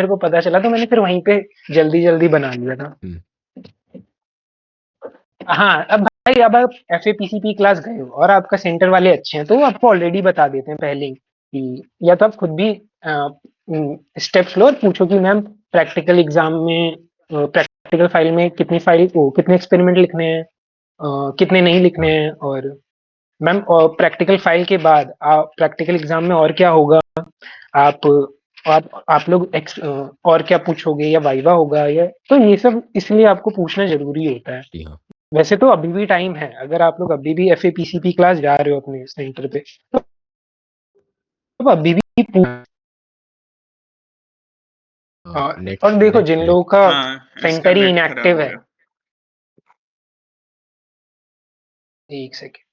मेरे को पता चला तो मैंने फिर वहीं पे जल्दी-जल्दी बना लिया था। हुँ। हाँ, अब भाई अब आप एफएपीसीपी क्लास गए हो और आपका सेंटर वाले अच्छे हैं, तो वो आपको ऑलरेडी बता देते हैं पहले ही कि या तो आप खुद भी स्टेप्स लो और पूछो कि मैम प्रैक्टिकल एग्जाम में प्रैक्टिकल फाइल में कितने एक्सपेरिमेंट लिखने हैं, कितने नहीं लिखने हाँ, हैं, और मैम प्रैक्टिकल फाइल के बाद प्रैक्टिकल एग्जाम में और क्या होगा, आप आप लोग और क्या पूछोगे या वाइवा होगा, या तो ये सब इसलिए आपको पूछना जरूरी होता है। जी हाँ। वैसे तो अभी भी टाइम है, अगर आप लोग अभी भी एफएपीसीपी क्लास जा रहे हो अपने सेंटर पे, तो अभी भी नेट और देखो नेट जिन नेट लोगों का हाँ, इसका सेंटर ही नेट खराब इनएक्टिव हो है, गया। एक सेकेंड।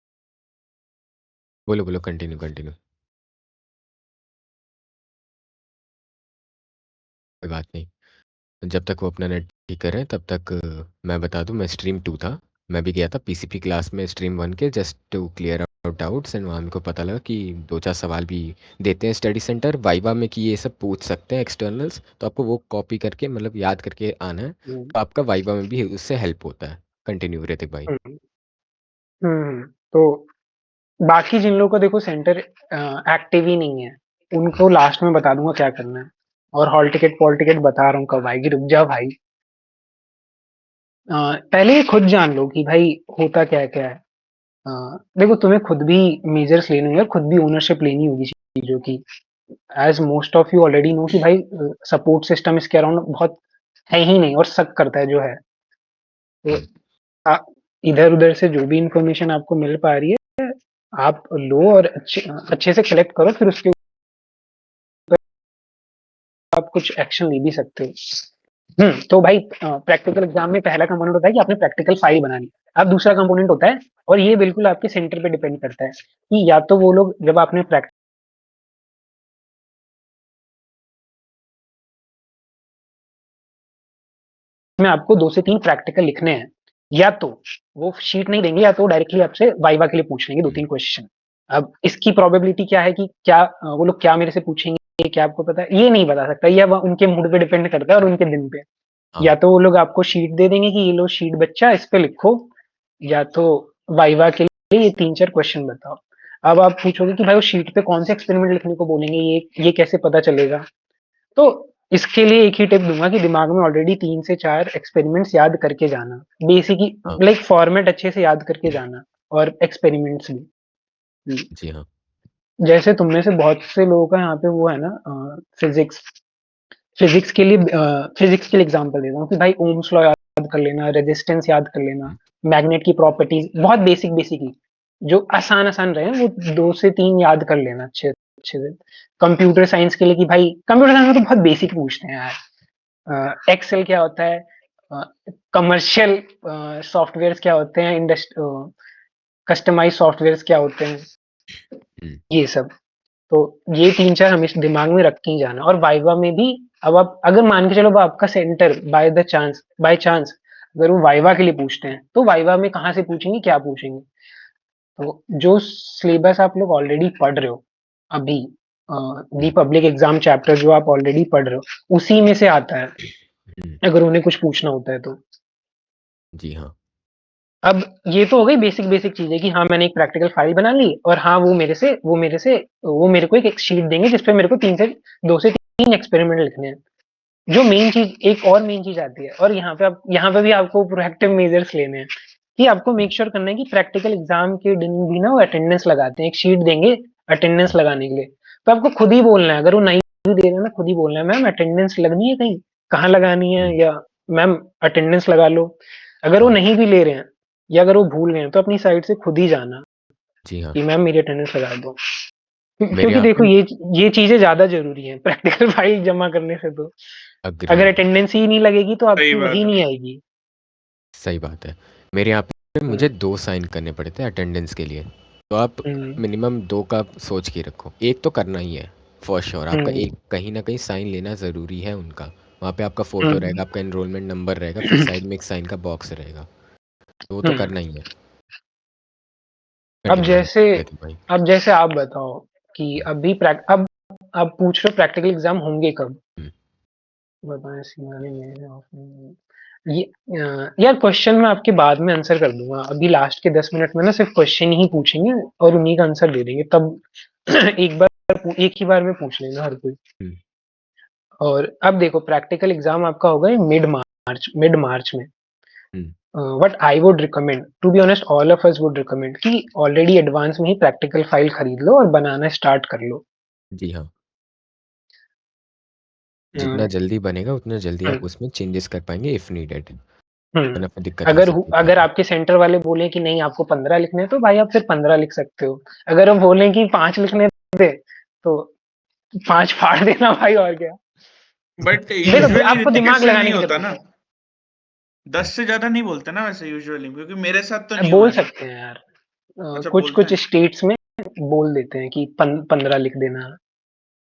बोलो, बोलो, कंटिन्यू, कंटिन्यू। कोई बात नहीं। जब तक वो अपना नेट ठीक कर रहे हैं तब तक मैं बता दूँ मैं स्ट्रीम 2 था। मैं भी गया था पीसीपी क्लास में स्ट्रीम 1 के just to clear out doubts and वहाँ मेरे को पता लगा कि 2-4 सवाल भी देते हैं स्टडी सेंटर वाइवा में कि ये सब पूछ सकते हैं एक्सटर्नल्स, तो आपको वो कॉपी करके मतलब याद करके आना है, हम्म, तो आपका वाइवा में भी उससे हेल्प होता है। कंटिन्यू ऋतिक भाई। हम्म, तो बाकी जिन लोगों का देखो सेंटर एक्टिव ही नहीं है, उनको लास्ट में बता दूंगा क्या करना है। और हॉल टिकट पॉल टिकट बता रहा हूँ कब आएगी, रुक जा भाई। पहले ये खुद जान लो कि भाई होता क्या क्या है। देखो तुम्हें खुद भी मेजर्स लेने होंगे, खुद भी ओनरशिप लेनी होगी चीजों की। As most of you already know कि भाई सपोर्ट सिस्टम इसके अराउंड बहुत है ही नहीं और सक करता है जो है। तो हुँ, आ, इधर उधर से जो भी इंफॉर्मेशन आपको मिल पा रही है, आप लो और अच्छे अच्छे से कलेक्ट करो, फिर उसके ऊपर आप कुछ एक्शन ले भी सकते हो। तो भाई प्रैक्टिकल एग्जाम में पहला कंपोनेंट होता है कि आपने प्रैक्टिकल फाइल बनानी। अब दूसरा कंपोनेंट होता है, और ये बिल्कुल आपके सेंटर पे डिपेंड करता है कि या तो वो लोग जब आपने प्रैक्टिस में आपको 2 से 3 प्रैक्टिकल लिखने हैं, या तो वो शीट नहीं देंगे, या तो डायरेक्टली आपसे वाइवा के लिए पूछ लेंगे 2-3 क्वेश्चन। अब इसकी प्रोबेबिलिटी क्या है कि क्या वो लोग क्या मेरे से पूछेंगे, क्या आपको पता है? ये नहीं बता सकता, ये अब उनके मूड पे डिपेंड करता है और उनके दिन पे। हाँ, या तो वो लोग आपको शीट दे देंगे कि ये लो शीट बच्चा इस पे लिखो, या तो वाइवा के लिए ये 3-4 क्वेश्चन बताओ। अब आप पूछोगे कि भाई वो शीट पे कौन से एक्सपेरिमेंट लिखने को बोलेंगे, ये कैसे पता चलेगा? तो इसके लिए एक ही टिप दूंगा कि दिमाग में ऑलरेडी 3 से 4 एक्सपेरिमेंट्स याद करके जाना, बेसिक ही, हाँ। लाइक फॉर्मेट अच्छे से याद करके जाना, और एक्सपेरिमेंट्स भी। जी हाँ। जैसे तुम में से बहुत से लोगों का यहाँ पे वो है ना, फिजिक्स फिजिक्स के लिए एग्जांपल देता हूँ कि भाई ओम्स लॉ याद कर लेना, रेजिस्टेंस याद कर लेना, हुँ, मैग्नेट की प्रॉपर्टीज, बहुत बेसिक बेसिक ही, जो आसान आसान रहे वो 2 से 3 याद कर लेना अच्छे अच्छे से। कंप्यूटर साइंस के लिए कि भाई कंप्यूटर साइंस में तो बहुत बेसिक पूछते हैं यार, एक्सेल क्या होता है, कमर्शियल सॉफ्टवेयर क्या होते हैं, कस्टमाइज सॉफ्टवेयर क्या होते हैं, हुँ। ये सब। तो ये 3-4 हमेशा दिमाग में रख के ही जाना। और वाइवा में भी, अब आप अगर मान के चलो वो आपका सेंटर बाय चांस अगर वो वाइवा के लिए पूछते हैं, तो वाइवा में कहाँ से पूछेंगे, क्या पूछेंगे? तो जो सिलेबस आप लोग ऑलरेडी पढ़ रहे हो अभी, दी हुँ, पब्लिक एग्जाम चैप्टर जो आप ऑलरेडी पढ़ रहे हो, उसी में से आता है हुँ। अगर उन्हें कुछ पूछना होता है तो। जी हाँ। अब ये तो हो गई बेसिक बेसिक चीजें कि हाँ मैंने एक प्रैक्टिकल फाइल बना ली, और हाँ वो मेरे को एक शीट देंगे जिसपे मेरे को 2 से 3 एक्सपेरिमेंट लिखने हैं। जो मेन चीज, एक और मेन चीज आती है, और यहाँ पे भी आपको प्रोएक्टिव मेजर्स लेने हैं कि आपको मेक श्योर करना है कि प्रैक्टिकल एग्जाम के दिन भी ना वो अटेंडेंस लगाते हैं, एक शीट देंगे अटेंडेंस हुँ, लगाने के लिए। तो आपको खुद ही बोलना है, अगर वो नहीं भी दे रहे हैं ना, खुद ही बोलना है मैम अटेंडेंस लगनी है कहीं, कहाँ लगानी है, हुँ। या मैम अटेंडेंस लगा लो। अगर वो हाँ, नहीं भी ले रहे हैं या अगर वो भूल गए हैं, तो अपनी साइड से खुद ही जाना जी हाँ। कि मैम मेरी अटेंडेंस लगा दो। मेरे क्योंकि यहाँ देखो पे ये चीजें ज्यादा जरूरी है प्रैक्टिकल फाइल जमा करने से तो। अगर एग्रीड। अटेंडेंस ही नहीं लगेगी तो सही आपकी बात वही है। नहीं आएगी। सही बात है। मेरे यहाँ पे हम्म, मुझे 2 साइन करने पड़े थे अटेंडेंस के लिए। तो आप हम्म, मिनिमम 2 का सोच के रखो। 1 तो करना ही है, फॉर श्योर आपका हम्म, एक कहीं न कहीं साइन लेना ज़रूरी है उनका। वहाँ पे आपका फ़ोटो हम्म, रहेगा, आपका एनरोलमेंट नंबर रहेगा, फिर साइड में एक साइन का बॉक्स रहेगा। तो वो तो हम्म। करना ही है। अब कंटिन्यू जैसे ऋतिक भाई। अब जैसे आप बताओ कि हुँ, अभी अब आप पूछ रहे हो प्रैक्टिकल एग्जाम होंगे कब? हुँ। बताएं सिनारी में ये यार क्वेश्चन मैं आपके बाद में आंसर कर दूंगा, अभी लास्ट के 10 मिनट में ना सिर्फ क्वेश्चन ही पूछेंगे और उन्हीं का आंसर दे देंगे, तब एक ही बार में पूछ लेगा हर कोई। हम्म, और अब देखो प्रैक्टिकल एग्जाम आपका होगा मिड मार्च में। Hmm, what I would recommend, to be honest all of us would recommend कि ऑलरेडी एडवांस में ही प्रैक्टिकल फाइल खरीद लो और बनाना स्टार्ट कर लो। जी हाँ। जितना हम्म, जल्दी बनेगा उतना जल्दी आप हम्म, उसमें चेंजेस कर पाएंगे इफ नीडेड, हम्म। वरना फिर दिक्कत आ सकती है अगर बाद में। आपके सेंटर वाले बोले कि नहीं आपको 15 लिखने हैं, तो भाई आप फिर 15 लिख सकते हो। अगर हम बोले कि 5 लिखने थे, तो 5 फाड़ देना भाई, और क्या। बट देखो यूजुअली आपको ऋतिक दिमाग ऐसे नहीं लगाने की होता जरूरत ना, 10 से ज्यादा नहीं बोलते ना वैसे यूजुअली, क्योंकि मेरे साथ तो है, नहीं हुआ बोल ऐसा। सकते हैं यार। अच्छा, कुछ बोलते कुछ हैं। स्टेट्स में बोल देते हैं कि 15 लिख देना।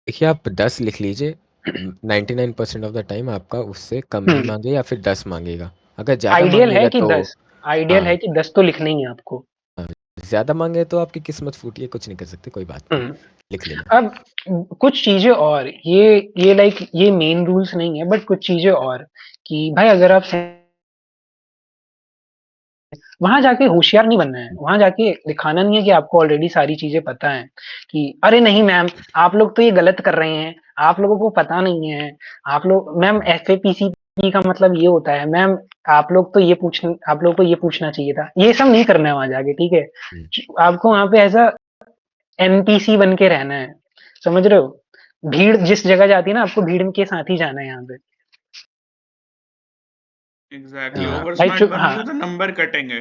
देखिए आप 10 लिख लीजिए, 99% ऑफ द टाइम आपका उससे कम ही हम्म। मांगे या फिर 10 मांगेगा। अगर ज़्यादा आइडियल है मांगेगा कि तो 10, आइडियल हाँ, है कि 10 तो लिखना ही है आपको। हाँ, ज़्यादा मांगे तो आपकी किस्मत फूटी है, कुछ नहीं कर सकते, कोई बात नहीं, हम्म। लिख लेना। अब कुछ चीजें और ये लाइक ये मेन रूल्स नहीं है, बट कुछ चीजें और कि भाई अगर आप वहां जाके होशियार नहीं बनना है, वहां जाके दिखाना नहीं है कि आपको ऑलरेडी सारी चीजें पता है, कि अरे नहीं मैम आप लोग तो ये गलत कर रहे हैं, आप लोगों को पता नहीं है, आप लोग मैम एफएपीसीपी का मतलब ये होता है मैम, आप लोग को ये पूछना चाहिए था, ये सब नहीं करना है वहां जाके, ठीक है। हम्म, आपको वहां पे ऐसा एनपीसी बन के रहना है, समझ रहे हो। भीड़ जिस जगह जाती है ना, आपको भीड़ के साथ ही जाना है यहाँ पे। एग्जैक्टली, ओवर भाई स्मार्ट चुप, हाँ। बनोगे तो नंबर कटेंगे।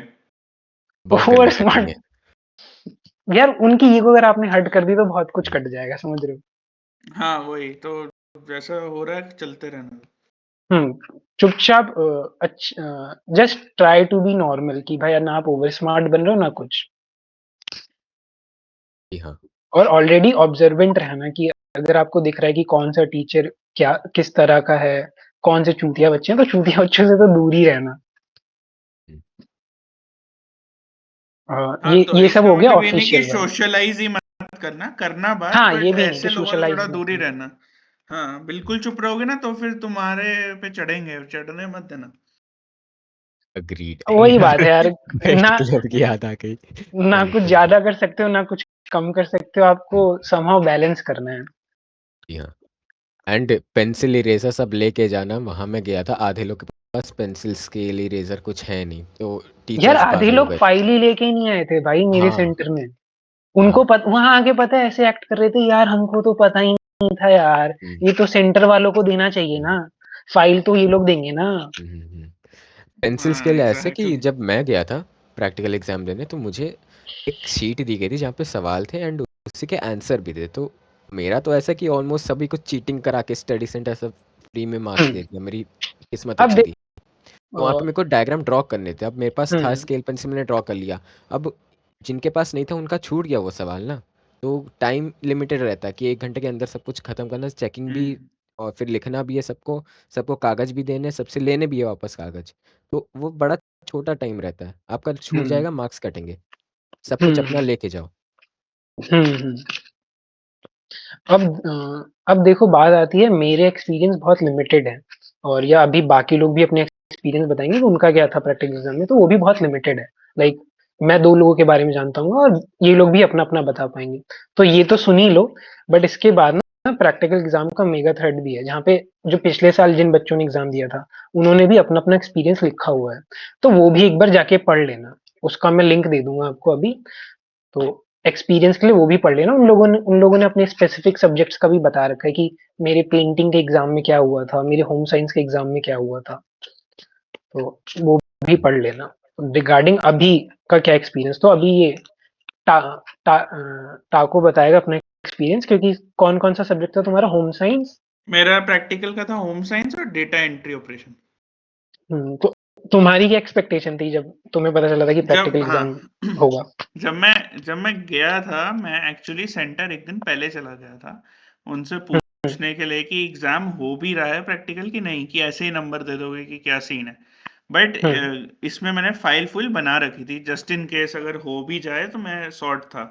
बहुत ओवर गंदे स्मार्ट, कटेंगे। यार उनकी ईगो अगर आपने हर्ट कर दी तो बहुत कुछ कट जाएगा, समझ रहे हो। हाँ वही तो, जैसा हो रहा है चलते रहना। चुपचाप just try to be normal, कि भाई ना आप ओवर स्मार्ट बन रहे हो ना कुछ। जी हाँ। और ऑलरेडी ऑब्जर्वेंट रहना, कि अगर आपको दिख रहा है कि कौन सा टीचर क्या किस तरह का है, कौन से चूतिया बच्चे हैं, तो चूतिया बच्चों से तो दूर ही रहना। हम्म, हाँ, तो ये सब इसका हो गया मतलब ये नहीं कि ऑफिशियल वाला। सोशलाइज ही मत करना, करना बात, हाँ, ये बट भी नहीं ऐसे कि लोगों से सोशलाइज थोड़ा मत दूर ही करना। रहना। हाँ, बिल्कुल चुप रहोगे ना तो फिर तुम्हारे पे चढ़ेंगे, चढ़ने मत देना। अग्रीड। वही बात है यार। बेस्ट ना क्लब की याद आ गई। ना राइट, कुछ राइट। ज्यादा कर सकते हो ना कुछ कम कर सकते हो, आपको समहाउ बैलेंस करना है। जी हाँ। एंड पेंसिल इरेजर सब लेके जाना, वहाँ मैं गया था आधे लोग के पास पेंसिल स्केल इरेजर कुछ है नहीं, तो यार टीचर्स आधे पागल हो लोग गए थे। फाइल ही लेके ही नहीं आए थे भाई मेरे हाँ, सेंटर में। हाँ। वहां आके पता है ऐसे एक्ट कर रहे थे, यार हमको तो पता ही नहीं था यार, हम्म, ये तो सेंटर वालों को देना चाहिए हम्म, ना, फाइल तो ये लोग देंगे ना। पेंसिल हाँ स्केल ऐसे कि एग्जैक्टली। जब मैं गया था प्रैक्टिकल एग्जाम देने, तो मुझे एक शीट दी गई थी जहाँ पे सवाल थे एंड उसी के आंसर भी थे। तो मेरा तो ऐसा कि ऑलमोस्ट सभी को चीटिंग करा के स्टडी सेंटर सब फ्री में मार्क्स दे हम्म, दिया, मेरी किस्मत अब अच्छी देख थी। तो वहाँ पे मेरे को डायग्राम ड्रॉ करने थे, अब मेरे पास था हम्म, स्केल पेंसिल, मैंने ड्रॉ कर लिया। अब जिनके पास नहीं था उनका छूट गया वो सवाल ना, तो टाइम लिमिटेड रहता है कि 1 घंटे के अंदर सब कुछ खत्म करना, चेकिंग भी हम्म, और फिर लिखना भी है सबको, सबको कागज भी देने, सबसे लेने भी है वापस कागज। तो वो बड़ा छोटा टाइम रहता है, आपका छूट हम्म, जाएगा, मार्क्स कटेंगे, सब कुछ हम्म, अपना लेके जाओ। हम्म। अब देखो बात आती है, मेरे एक्सपीरियंस बहुत लिमिटेड है, और या अभी बाकी लोग भी अपने एक्सपीरियंस बताएंगे कि उनका क्या था प्रैक्टिकल एग्जाम में, तो वो भी बहुत लिमिटेड है। लाइक मैं 2 लोगों के बारे में जानता हूँ और ये लोग भी अपना अपना बता पाएंगे, तो ये तो सुन ही लो। बट इसके बाद ना प्रैक्टिकल एग्जाम का मेगा थ्रेड भी है, जहाँ पे जो पिछले साल जिन बच्चों ने एग्जाम दिया था उन्होंने भी अपना अपना एक्सपीरियंस लिखा हुआ है, तो वो भी एक बार जाके पढ़ लेना। उसका मैं लिंक दे दूंगा आपको अभी, तो एक्सपीरियंस के लिए वो भी पढ़ लेना। उन लोगों ने अपने स्पेसिफिक सब्जेक्ट्स का भी बता रखा है कि मेरे पेंटिंग के एग्जाम में क्या हुआ था, मेरे होम साइंस के एग्जाम में क्या हुआ था, तो वो भी पढ़ लेना। रिगार्डिंग अभी का क्या एक्सपीरियंस, तो अभी ये टा, टाको बताएगा अपना एक्सपीरियंस, क्योंकि कौन कौन सा सब्जेक्ट था तुम्हारा, होम साइंस। मेरा प्रैक्टिकल का था होम साइंस और डेटा एंट्री ऑपरेशन। तो तुम्हारी क्या एक्सपेक्टेशन थी जब तुम्हें पता चला था कि जब प्रैक्टिकल हाँ एग्जाम होगा। जब मैं गया था, मैं एक्चुअली सेंटर एक दिन पहले चला गया था उनसे पूछने के लिए कि एग्जाम हो भी रहा है प्रैक्टिकल की नहीं, कि ऐसे ही नंबर दे दोगे कि क्या सीन है। बट हम्म, इसमें मैंने फाइल फुल बना रखी थी जस्ट इन केस अगर हो भी जाए तो मैं सॉर्ट था।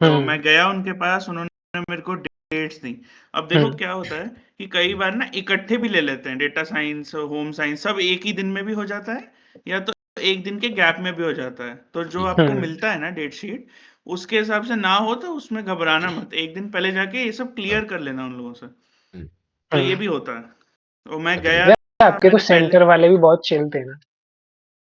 तो हम्म, मैं गया उनके पास, उन्होंने मेरे को डेट्स दी। अब देखो हम्म क्या होता है कि कई बार ना इकट्ठे भी ले लेते हैं, डेटा साइंस, होम साइंस सब एक ही दिन में भी हो जाता है, या तो एक दिन के गैप में भी हो जाता है। तो जो आपको हम्म मिलता है ना डेट शीट, उसके हिसाब से ना हो तो उसमें घबराना मत, एक दिन पहले जाके ये सब हाँ, क्लियर कर लेना उन लोगों से। हुँ, तो ये हम्म भी होता है। तो मैं गया एग्रीड। यार था, आपके तो मैंने पहले सेंटर वाले भी बहुत चिल थे ना।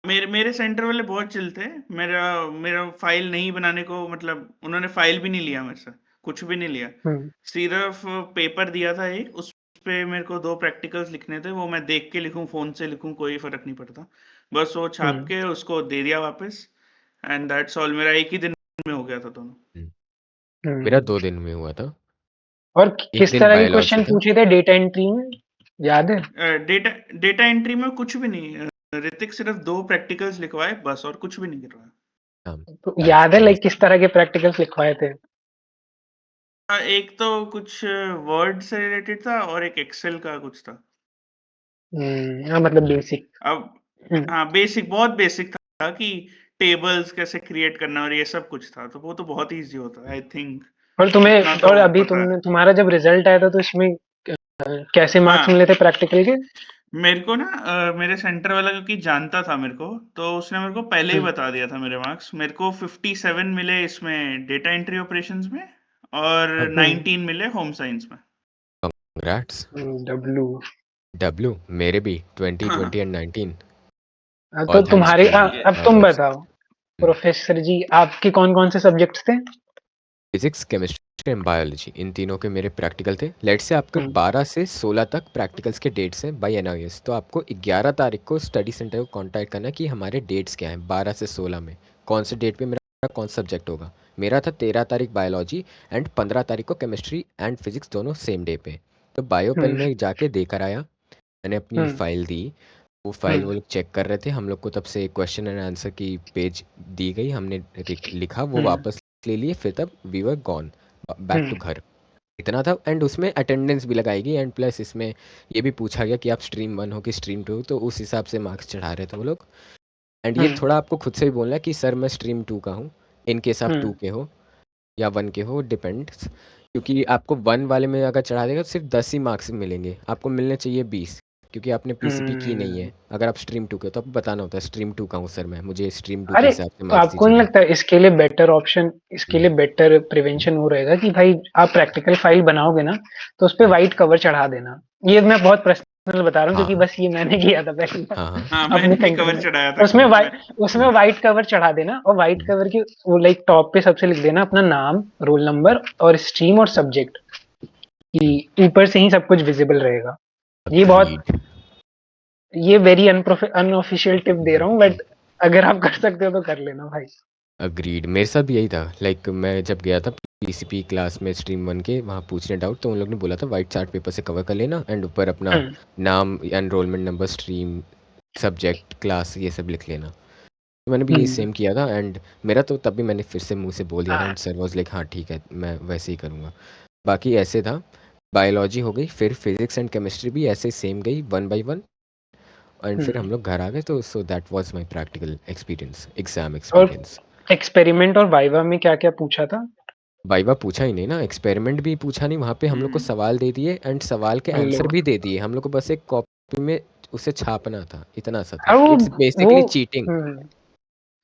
मेरे मेरे सेंटर वाले बहुत चिल थे। मेरा मेरा फाइल नहीं बनाने को, मतलब उन्होंने फाइल भी नहीं लिया मेरे से, कुछ भी नहीं लिया। हम्म सिर्फ पेपर दिया था एक, उस पे मेरे को 2 प्रैक्टिकल्स लिखने थे, वो मैं देख के लिखूँ, फ़ोन से लिखूँ, कोई फ़र्क नहीं पड़ता। बस वो छाप हम्म के उसको दे दिया वापस, एंड दैट्स ऑल। मेरा एक ही दिन में हो गया था दोनों। हुँ, मेरा हम्म 2 दिन में हुआ था। और एक किस दिन तरह के बायोलॉजी क्वेश्चन था। पूछे थे डेटा एंट्री में, याद है? डेटा डेटा एंट्री में कुछ भी नहीं, ऋतिक सिर्फ 2 प्रैक्टिकल्स लिखवाए बस, और कुछ भी नहीं करवाया। हाँ, तो दैट्स याद है लाइक नाइस। किस तरह के प्रैक्टिकल्स लिखवाए थे? एक तो कुछ वर्ड से रिलेटेड था और एक एक्सेल का कुछ था। हाँ मतलब हुँ, बेसिक। अब हम्म हाँ, बेसिक, बहुत बेसिक था कि टेबल्स कैसे क्रिएट करना और ये सब कुछ था, तो वो तो बहुत ईज़ी होता है आई थिंक। और इतना तुम्हें, तो और अभी पता है। तुम्हारा जब रिजल्ट आया था तो इसमें कैसे मार्क्स हाँ, मिले थे प्रैक्टिकल के? मेरे को ना मेरे सेंटर वाला क्योंकि जानता था मेरे को, तो उसने मेरे को पहले ही हम्म बता दिया था मेरे मार्क्स। मेरे को 57 मिले इसमें डेटा एंट्री ऑपरेशंस में, और डब्ल्यू। 19 मिले होम साइंस में। कांग्रेट्स। डब्लू। डब्ल्यू मेरे भी 20, हाँ, 20 एंड 19। तो ऑल थैंक्स तुम्हारे टू ये अब माय तुम बॉस। बताओ हुँ, प्रोफेसर जी, आपके कौन कौन से सब्जेक्ट्स थे? फिज़िक्स, केमिस्ट्री एंड बायोलॉजी, इन तीनों के मेरे प्रैक्टिकल थे। लेट्स से आपके हम्म 12 से 16 तक प्रैक्टिकल्स के डेट्स हैं बाय एनआईएस। तो आपको 11 तारीख को स्टडी सेंटर को कॉन्टैक्ट करना है कि हमारे डेट्स क्या हैं 12 से 16 में, कौन से डेट पे मेरा कौन सा सब्जेक्ट होगा। मेरा था 13 तारीख बायोलॉजी एंड 15 तारीख को केमिस्ट्री एंड फिजिक्स, दोनों सेम डे पे। तो बायो पेन हम्म में जाके देकर आया, मैंने अपनी हम्म फाइल दी। वो फाइल वो हम्म लोग चेक कर रहे थे, हम लोग को तब से क्वेश्चन एंड आंसर की पेज दी गई, हमने लिखा, वो हम्म वापस ले लिए, फिर तब we were gone back hmm to घर। इतना था, एंड उसमें अटेंडेंस भी लगाई गई, एंड प्लस इसमें ये भी पूछा गया कि आप स्ट्रीम 1 हो कि स्ट्रीम 2 हो, तो उस हिसाब से मार्क्स चढ़ा रहे थे वो लोग। एंड ये हम्म थोड़ा आपको खुद से भी बोलना है कि सर मैं स्ट्रीम 2 का हूँ, इन केस आप 2 हम्म के हो या 1 के हो, डिपेंड्स। क्योंकि आपको 1 वाले में अगर चढ़ा देगा तो सिर्फ 10 ही मार्क्स मिलेंगे, आपको मिलने चाहिए 20, क्योंकि आपने पीसीपी की नहीं हम्म। है। अगर आप स्ट्रीम 2 के हो तो आपको बताना होता है स्ट्रीम 2 का हूँ सर मैं, मुझे स्ट्रीम 2 के अरे हिसाब से तो मार्क्स आपको नहीं दीजिएगा। लगता इसके लिए बेटर ऑप्शन, इसके हुँ, लिए बेटर प्रिवेंशन वो रहेगा कि भाई आप प्रैक्टिकल फाइल बनाओगे ना तो उस पे हुँ, वाइट कवर चढ़ा देना? ये मैं बहुत पर्सनल बता रहा हूँ क्योंकि हाँ, बस ये मैंने किया था पहली हाँ, बार हाँ, हाँ, अपने मैंने भी सेंटर कवर में। चढ़ाया था उसमें मैं। उसमें हुँ, वाइट कवर चढ़ा देना और वाइट हुँ, कवर के वो लाइक टॉप पे सबसे लिख देना अपना नाम, रोल हुँ, नंबर और स्ट्रीम और सब्जेक्ट, कि हुँ, ऊपर से ही सब कुछ विजिबल रहेगा। ये बहुत, अग्रीड। ये वेरी अनऑफिशियल टिप दे रहा हूँ बट अगर आप कर सकते हो तो कर लेना भाई। अग्रीड, मेरे साथ भी यही था। लाइक मैं जब गया था पीसीपी क्लास में स्ट्रीम 1 के वहाँ पूछने डाउट, तो उन लोग ने बोला था वाइट चार्ट पेपर से कवर कर लेना एंड ऊपर अपना हम्म नाम, enrolment number, stream, subject, class, ये सब लिख लेना। तो मैंने भी यही हम्म सेम किया था, एंड मेरा तो तब भी मैंने फिर से मुंह से बोल दिया था, हाँ, एंड सर वाज लाइक हाँ ठीक है मैं वैसे ही करूँगा। बाकी ऐसे था, बायोलॉजी हो गई, फिर फिजिक्स एंड केमिस्ट्री भी ऐसे सेम गई 1 बाय 1, एंड फिर हम्म। हम लोग घर आ गए। तो so that was my practical experience, exam और एक्सपीरियंस। एक्सपेरिमेंट और वाइवा में क्या-क्या पूछा था? वाइवा पूछा ही नहीं ना, एक्सपेरिमेंट भी पूछा नहीं, वहाँ पे हम लोग को हुँ। सवाल दे दिए एंड सवाल के लो, आंसर भी दे दिए, हम लोग को बस एक कॉपी में उसे छापना था, इतना सा था। अब इट्स वो बेसिकली चीटिंग, हम्म,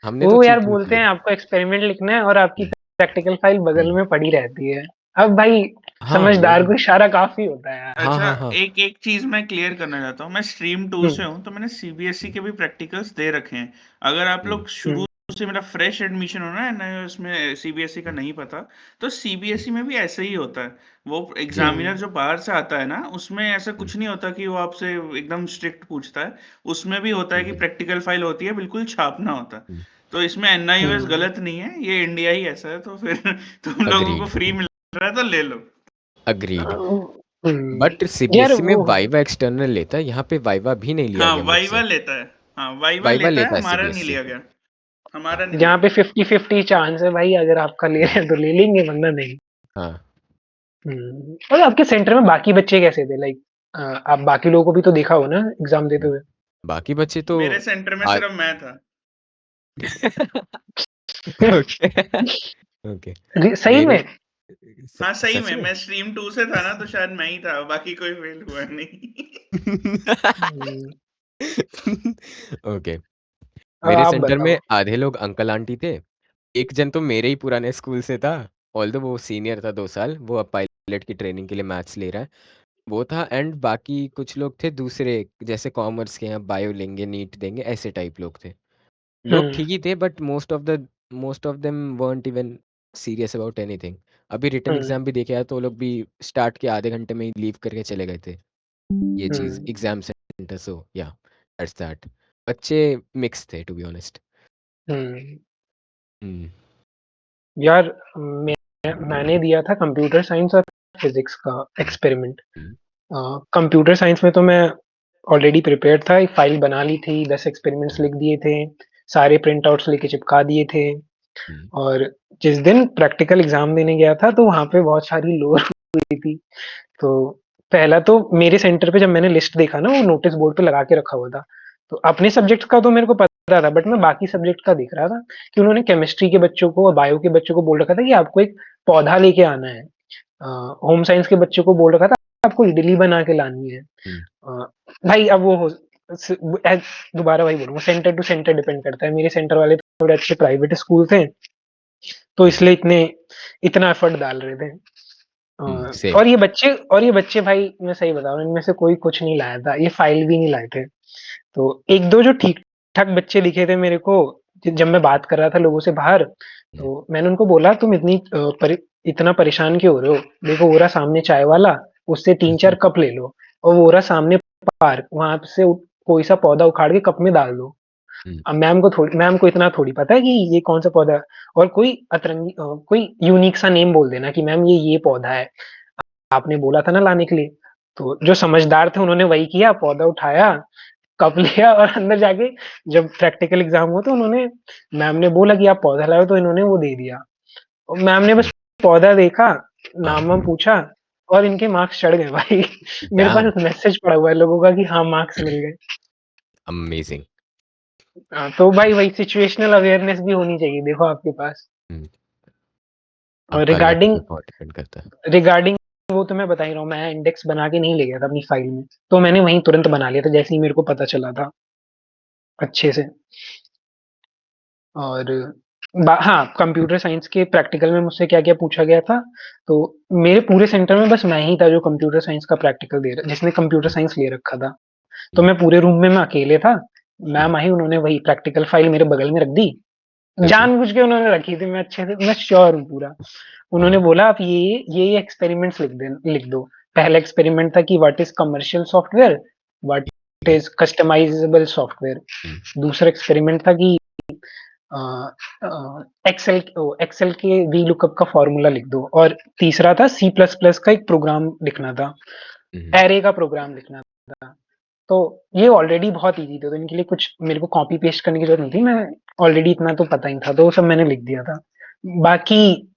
हमने तो वो यार चीटिंग बोलते की। हैं आपको एक्सपेरिमेंट लिखना है और आपकी हुँ, प्रैक्टिकल फाइल बगल हुँ। में पड़ी रहती है। अब भाई हाँ, वो समझदार भी। को इशारा काफी होता है यार। हाँ, अच्छा, हाँ, हाँ। एक एक चीज़ मैं क्लियर करना चाहता हूँ। मैं स्ट्रीम 2 हम्म से हूँ, तो मैंने सीबीएसई हुँ, के भी प्रैक्टिकल्स दे रखे हैं। अगर आप हुँ, लोग शुरू हम्म से, मेरा फ्रेश एडमिशन हो ना है ना, उसमें सीबीएसई का हुँ, नहीं पता, तो हुँ, सीबीएसई में भी ऐसे ही होता है। वो जी। एग्ज़ामिनर जो बाहर से आता है ना, उसमें ऐसा हुँ, कुछ नहीं होता कि वो आपसे एकदम स्ट्रिक्ट पूछता है। उसमें भी होता है कि हुँ, प्रैक्टिकल फाइल होती है, बिल्कुल छापना होता है। हुँ। तो इसमें एनआईओएस हम्म गलत नहीं है, ये इंडिया ही ऐसा है, तो फिर तुम लोगों को एग्रीड, फ्री मिल रहा है तो ले लो। एग्रीड। हम्म। बट यार सीबीएसई में वो वाइवा एक्सटर्नल लेता है, यहाँ पे वाइवा भी नहीं लिया हाँ, गया वाइवा मुझसे। लेता है। हाँ, वाइवा वाइवा लेता है, लेता है हमारा नहीं सीबीएसई। लिया गया। हमारा नहीं लिया यहाँ पे गया। 50-50 चांस है भाई, अगर आपका ले रहे हुँ, हैं तो ले लेंगे वरना नहीं। हाँ। और आपके सेंटर में बाकी बच्चे कैसे थे लाइक? आप बाकी लोगों को भी तो देखा हो ना एग्जाम देते हुँ। हुए? बाकी बच्चे तो मेरे सेंटर में आ सिर्फ मैं था। Okay, okay. सही मेरे में? हाँ, सही सच में में? मैं स्ट्रीम 2 से था ना, तो शायद मैं ही था, बाकी कोई फेल हुआ नहीं। हुँ। ओके। मेरे आप सेंटर बताओ? में आधे लोग अंकल आंटी थे। एक जन तो मेरे ही पुराने स्कूल से था, ऑल्दो वो सीनियर था 2 साल, वो अब पायलट की ट्रेनिंग के लिए मैथ्स ले रहा है। वो था एंड बाकी कुछ लोग थे दूसरे, जैसे कॉमर्स के हैं, बायो लेंगे, नीट देंगे, ऐसे टाइप लोग थे। लोग हुँ, ठीक ही थे but most of them weren't even serious about anything. अभी रिटन हुँ, एग्ज़ाम भी देके आया तो वो लोग भी स्टार्ट के आधे घंटे में ही लीव करके चले गए थे। ये चीज़ हुँ, एग्ज़ाम सेंटर, सो या दैट्स दैट। बच्चे मिक्स थे टू बी ऑनेस्ट। हुँ। हुँ, यार मैंने दिया था कंप्यूटर साइंस और फिज़िक्स का हुँ, एक्सपेरिमेंट। हुँ, कंप्यूटर साइंस में तो मैं ऑलरेडी प्रिपेयर्ड था, एक फ़ाइल बना ली थी, 10 एक्सपेरिमेंट्स हुँ, लिख दिए थे, सारे प्रिंट आउट्स लेके चिपका दिए थे हुँ, और जिस दिन प्रैक्टिकल एग्ज़ाम देने गया था, तो वहाँ पे बहुत सारी लोअर हुई थी। तो पहला तो मेरे सेंटर पे जब मैंने लिस्ट देखा ना, वो नोटिस बोर्ड पे लगा के रखा हुआ था। तो अपने सब्जेक्ट का तो मेरे को पता था, बट मैं बाकी सब्जेक्ट का देख रहा था कि उन्होंने केमिस्ट्री के बच्चों को और बायो के बच्चों को बोल रखा था कि आपको एक पौधा लेके आना है। होम साइंस के बच्चों को बोल रखा था आपको इडली बना के लानी है। हुँ, भाई अब वो हो स ए दोबारा वही बोलूँगा, सेंटर टू सेंटर डिपेंड करता है। मेरे सेंटर वाले थोड़े अच्छे प्राइवेट स्कूल थे, तो हुँ, इसलिए इतना एफर्ट डाल रहे थे। हुँ, अ, सेम। और ये बच्चे भाई मैं सही बता रहा हूँ, इनमें से कोई कुछ नहीं लाया था, ये फाइल भी नहीं लाए थे। तो 1-2 जो ठीक-ठाक बच्चे दिखे थे मेरे को, जब मैं बात कर रहा था लोगों से बाहर, हुँ, तो मैंने उनको बोला तुम इतना परेशान क्यों हो रहे हो? देखो वो रहा सामने चाय वाला, उससे 3-4 कप ले लो और वो रहा सामने पार्क, वहाँ से कोई सा पौधा उखाड़ के कप में डाल दो। हुँ, अब मैम को इतना थोड़ी पता है कि ये कौन-सा पौधा है और कोई यूनिक सा नेम बोल देना कि मैम ये पौधा है, आपने बोला था ना लाने के लिए। तो जो समझदार थे उन्होंने वही किया, पौधा उठाया, कप लिया और अंदर जाके जब प्रैक्टिकल एग्ज़ाम हुआ तो मैम ने बोला कि आप पौधा लाओ तो इन्होंने वो दे दिया। और मैम ने हुँ, बस पौधा देखा, नाम-वाम हाँ, पूछा और इनके मार्क्स चढ़ गए भाई। मेरे डैम! पास मैसेज पड़ा हुआ है लोगों का कि हाँ, मार्क्स मिल गए। अमेज़िंग। तो भाई वही सिचुएशनल अवेयरनेस भी होनी चाहिए देखो आपके पास। हुँ, और आपका लक पे बहुत डिपेंड करता है। रिगार्डिंग वो तो मैं बता ही रहा हूँ, मैं इंडेक्स बना के नहीं ले गया था अपनी फाइल में, तो मैंने वहीं तुरंत बना लिया था जैसे ही मेरे को पता चला था अच्छे से। और हाँ, कंप्यूटर साइंस के प्रैक्टिकल में मुझसे क्या-क्या पूछा गया था, तो मेरे पूरे सेंटर में बस मैं ही था जो कंप्यूटर साइंस का प्रैक्टिकल दे रहा जिसने कंप्यूटर हुँ, साइंस ले रखा था। तो हुँ, मैं पूरे रूम में मैं अकेले था, हुँ, मैम आई उन्होंने वही प्रैक्टिकल फाइल मेरे बगल में रख दी, ओके, जानबूझ के उन्होंने रखी थी, मैं अच्छे से मैं श्योर हूँ पूरा। उन्होंने हाँ, बोला आप ये एक्सपेरिमेंट्स लिख दो। पहला एक्सपेरिमेंट था कि what is commercial software, what ठीक है। Is customisable software. हुँ, दूसरा एक्सपेरिमेंट था कि अ एक्सेल के वीलुकअप का फ़ॉर्मूला लिख दो और तीसरा था सी प्लस प्लस का एक प्रोग्राम लिखना था, हुँ, एरे का प्रोग्राम लिखना था। तो ये ऑलरेडी बहुत ईज़ी थे, तो इनके लिए कुछ मेरे को कॉपी पेस्ट करने की ज़रूरत नहीं थी, मैं ऑलरेडी इतना तो पता ही था, तो वो सब मैंने लिख दिया था। बाकी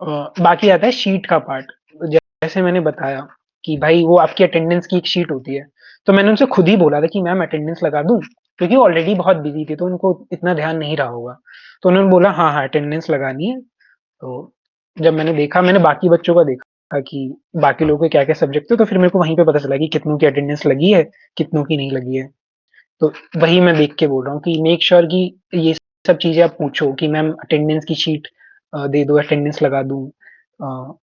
बाकी आता है शीट का पार्ट, जैसे मैंने बताया कि हुँ, भाई वो आपकी अटेंडेंस की एक शीट होती है, तो मैंने उनसे खुद ही बोला था कि मैम अटेंडेंस लगा दूँ? क्योंकि वो ऑलरेडी बहुत बिज़ी थे, तो उनको इतना ध्यान नहीं रहा होगा। तो उन्होंने बोला हाँ, हाँ अटेंडेंस लगानी है, तो जब मैंने देखा मैंने बाकी बच्चों का देखा कि बाकी हाँ, लोगों के क्या-क्या सब्जेक्ट थे, तो फिर मेरे को वहीं पे पता चला कि कितनों की अटेंडेंस लगी है, कितनों की नहीं लगी है। तो वही मैं देख के बोल रहा हूँ कि मेक श्योर कि ये सब चीज़ें आप पूछो कि मैम अटेंडेंस की शीट दे दो, अटेंडेंस लगा दूँ। अ,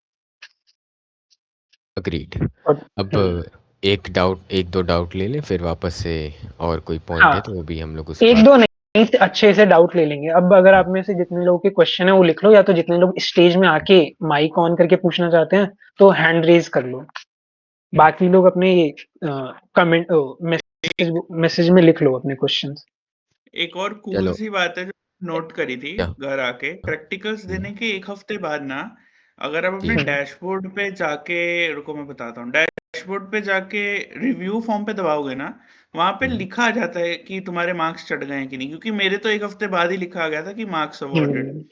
एग्रीड। और अब हुँ, 1-2 डाउट ले लें फिर वापस से, और कोई पॉइंट है हाँ, तो वो भी हम लोग उसके बाद। 1-2 नहीं अच्छे से डाउट ले लेंगे। अब अगर आप में से जितने लोगों के क्वेश्चन है वो लिख लो या तो जितने लोग स्टेज में आके माइक ऑन करके पूछना चाहते हैं, तो हैंड रेज़ कर लो। हुँ, बाकी लोग अपने कमेंट मैसेज में लिख लो अपने क्वेश्चन्स। एक और कूल चलो सी बात है जो नोट करी थी क्या? घर आके, प्रैक्टिकल्स हुँ, देने के 1 हफ्ते बाद ना, अगर आप अपने जी, हुँ, डैशबोर्ड पे जाके, रुको मैं बताता हूँ, डैशबोर्ड पे जाके रिव्यू फॉर्म पे दबाओगे ना, वहाँ पे हुँ, लिखा आ जाता है कि तुम्हारे मार्क्स चढ़ गए हैं कि नहीं, क्योंकि मेरे तो 1 हफ्ते बाद ही लिखा आ गया था कि मार्क्स अवॉर्डेड। हुँ।